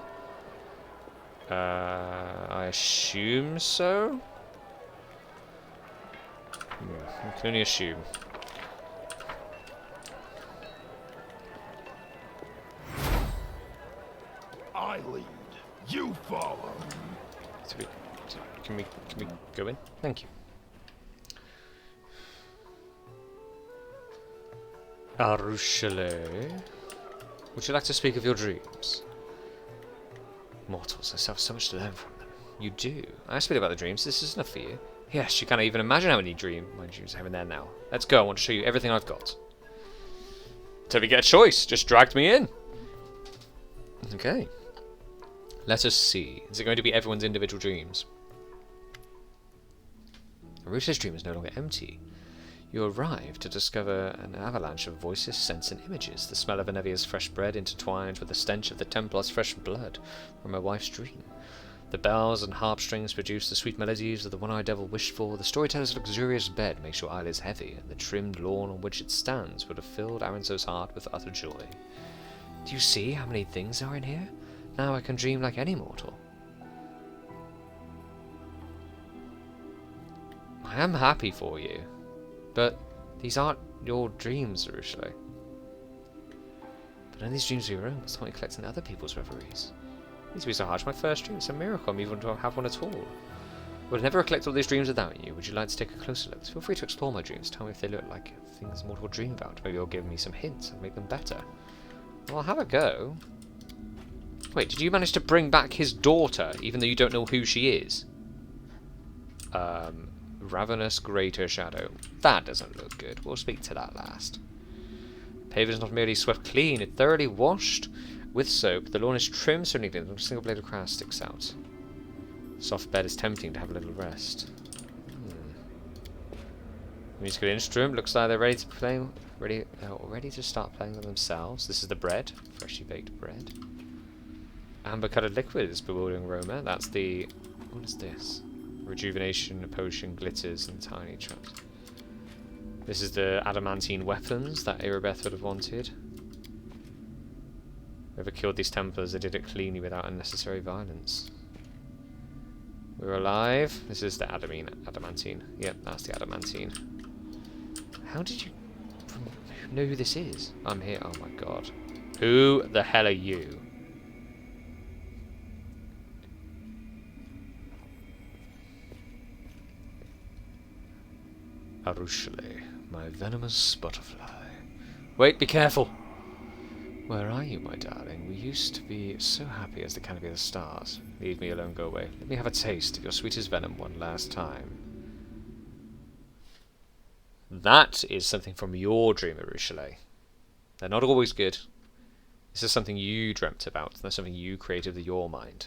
I assume so. I can only assume. I lead. You follow. Can we go in? Thank you. Arushale. Would you like to speak of your dreams? Mortals, I still have so much to learn from them. You do. I asked a bit about the dreams. This is enough for you. Yes, you can't even imagine how many my dreams I have in there now. Let's go. I want to show you everything I've got. So if you get a choice, just dragged me in. Okay. Let us see. Is it going to be everyone's individual dreams? Arushale's dream is no longer empty. You arrive to discover an avalanche of voices, scents, and images. The smell of Anevia's fresh bread intertwined with the stench of the Templar's fresh blood from her wife's dream. The bells and harp strings produce the sweet melodies of the one-eyed devil wished for. The storyteller's luxurious bed makes your eyelids heavy, and the trimmed lawn on which it stands would have filled Aranzo's heart with utter joy. Do you see how many things are in here? Now I can dream like any mortal. I am happy for you. But these aren't your dreams, Arushale. But none of these dreams are your own. What's the point of collecting other people's reveries? These to be so hard. My first dream. It's a miracle I'm even to have one at all. I would never collect all these dreams without you. Would you like to take a closer look? Feel free to explore my dreams. Tell me if they look like things mortal would dream about. Maybe you'll give me some hints and make them better. Well, I'll have a go. Wait, did you manage to bring back his daughter, even though you don't know who she is? Ravenous Greater Shadow. That doesn't look good. We'll speak to that last. Pavement is not merely swept clean, it's thoroughly washed with soap. The lawn is trimmed so neatly that not a single blade of grass sticks out. Soft bed is tempting to have a little rest. Musical instrument looks like they're ready to play. Ready to start playing them themselves. This is the bread, freshly baked bread. Amber-coloured liquid is bewildering aroma. That's the. What is this? Rejuvenation, potion, glitters, and tiny traps. This is the adamantine weapons that Erebeth would have wanted. Whoever killed these Templars, they did it cleanly without unnecessary violence. We're alive. This is the adamantine. Yep, that's the adamantine. How did you know who this is? I'm here. Oh my god. Who the hell are you? Arushale, my venomous butterfly. Wait, be careful! Where are you, my darling? We used to be so happy as the canopy of the stars. Leave me alone, go away. Let me have a taste of your sweetest venom one last time. That is something from your dream, Arushale. They're not always good. This is something you dreamt about. That's something you created with your mind.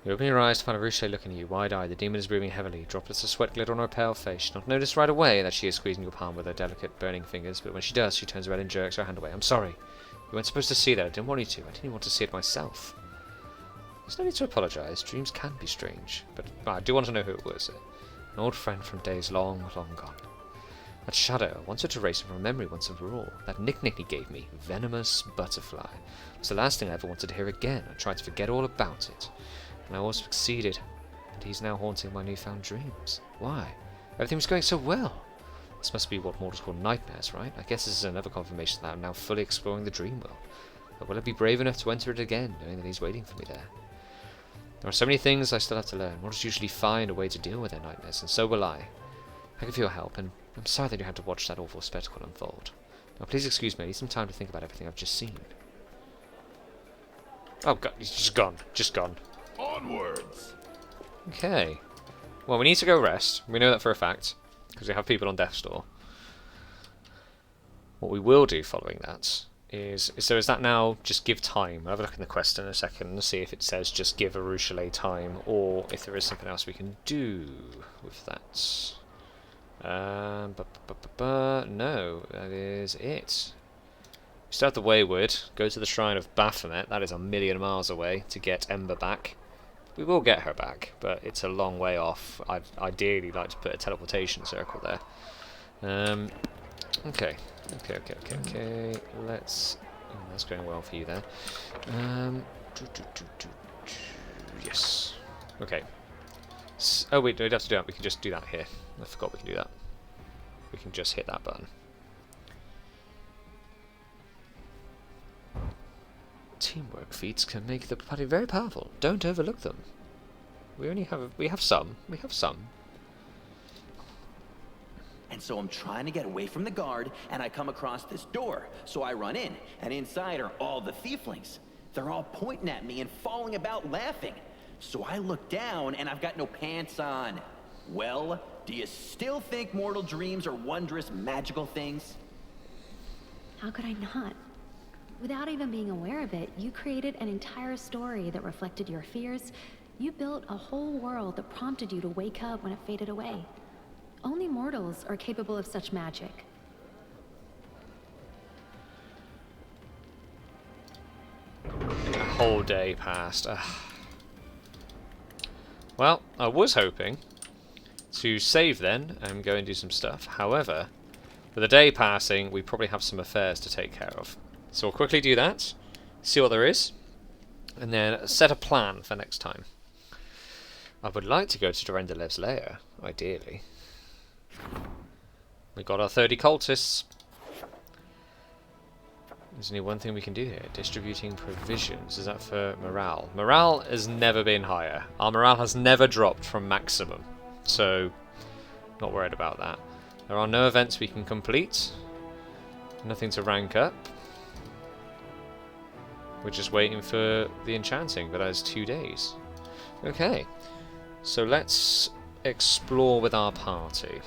You open your eyes to find Arushale looking at you, wide-eyed. The demon is breathing heavily. Droplets of sweat glitter on her pale face. She not notice right away that she is squeezing your palm with her delicate, burning fingers, but when she does, she turns around and jerks her hand away. I'm sorry. You weren't supposed to see that. I didn't want you to. I didn't even want to see it myself. There's no need to apologise. Dreams can be strange. But I do want to know who it was. An old friend from days long, long gone. That shadow, I wanted to erase it from memory once and for all. That nickname he gave me, Venomous Butterfly, was the last thing I ever wanted to hear again. I tried to forget all about it. And I almost succeeded, but he's now haunting my newfound dreams. Why? Everything was going so well. This must be what mortals call nightmares, right? I guess this is another confirmation that I'm now fully exploring the dream world. But will I be brave enough to enter it again, knowing that he's waiting for me there? There are so many things I still have to learn. Mortals usually find a way to deal with their nightmares, and so will I. Thank you for your help, and I'm sorry that you had to watch that awful spectacle unfold. Now please excuse me, I need some time to think about everything I've just seen. Oh god, he's just gone. Just gone. Onwards! Okay. Well, we need to go rest. We know that for a fact, because we have people on death's door. What we will do following that is that now just give time. I'll have a look in the quest in a second and see if it says just give Arushale time, or if there is something else we can do with that. No, that is it. still have the Wayward. Go to the Shrine of Baphomet. That is a million miles away to get Ember back. We will get her back, but it's a long way off. I'd ideally like to put a teleportation circle there. Okay. Let's... Oh, that's going well for you there. Yes. Okay. Oh wait, we'd have to do that. We can just do that here. I forgot we can do that. We can just hit that button. Teamwork feats can make the party very powerful. Don't overlook them. We have some. And so I'm trying to get away from the guard, and I come across this door. So I run in, and inside are all the thieflings. They're all pointing at me and falling about laughing. So I look down, and I've got no pants on. Well, do you still think mortal dreams are wondrous, magical things? How could I not? Without even being aware of it, you created an entire story that reflected your fears. You built a whole world that prompted you to wake up when it faded away. Only mortals are capable of such magic. A whole day passed. Ugh. Well, I was hoping to save then and go and do some stuff. However, with a day passing, we probably have some affairs to take care of. So we'll quickly do that, see what there is, and then set a plan for next time. I would like to go to Durendalev's lair, ideally. We got our 30 cultists. There's only one thing we can do here. Distributing provisions. Is that for morale? Morale has never been higher. Our morale has never dropped from maximum. So, not worried about that. There are no events we can complete. Nothing to rank up. We're just waiting for the enchanting, but that is 2 days. Okay. So let's explore with our party.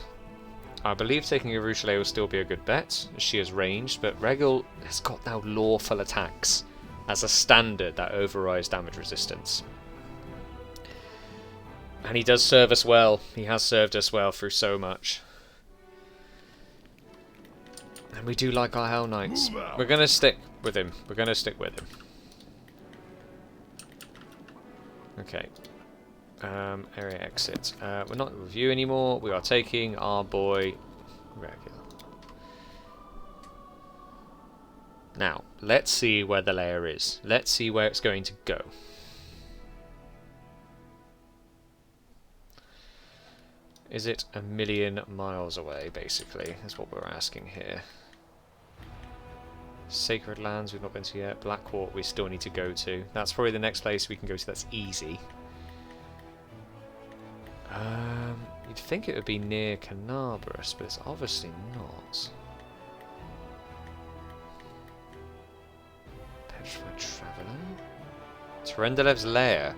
I believe taking a Ruchelet will still be a good bet. She is ranged, but Regal has got now lawful attacks as a standard that overrides damage resistance. And he does serve us well. He has served us well through so much. And we do like our Hell Knights. We're going to stick with him. Okay. Area exit. We're not in review anymore. We are taking our boy Regular. Now, let's see where the lair is. Let's see where it's going to go. Is it a million miles away, basically? That's what we're asking here. Sacred Lands we've not been to yet. Blackwater we still need to go to. That's probably the next place we can go to that's easy. You'd think it would be near Canabras, but it's obviously not. Petrified Traveller? Durendalev's lair.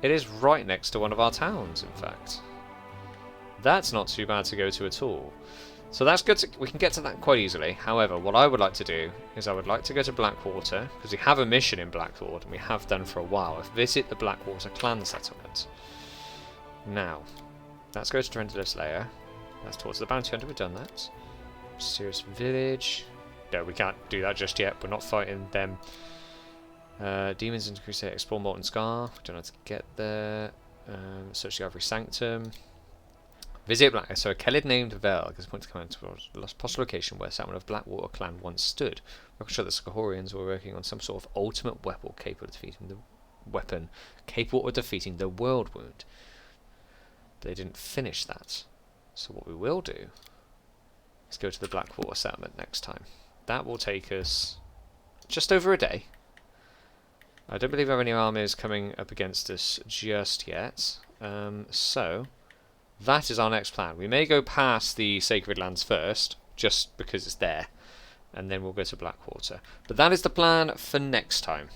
It is right next to one of our towns, in fact. That's not too bad to go to at all. So that's good. We can get to that quite easily. However, what I would like to do is I would like to go to Blackwater, because we have a mission in Blackwater, and we have done for a while. Visit the Blackwater clan settlement. Now, let's go to Durendalev's lair. That's towards the bounty hunter. We've done that. Mysterious village. No, we can't do that just yet. We're not fighting them. Demons and Crusade. Explore Molten Scar. We don't know how to get there. Search the Ivory Sanctum. Visit Black. So a Kelid named Vel gives a point to come into a lost postal location where someone of Blackwater clan once stood. We're sure the Skahorians were working on some sort of ultimate weapon capable of defeating the World Wound. But they didn't finish that. So what we will do is go to the Blackwater settlement next time. That will take us just over a day. I don't believe we have any armies coming up against us just yet. So that is our next plan. We may go past the Sacred Lands first, just because it's there, and then we'll go to Blackwater. But that is the plan for next time.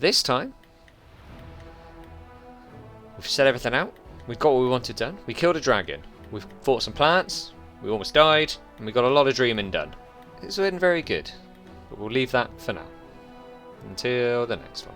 This time, we've set everything out. We've got what we wanted done. We killed a dragon. We've fought some plants. We almost died, and we got a lot of dreaming done. It's been very good, but we'll leave that for now. Until the next one.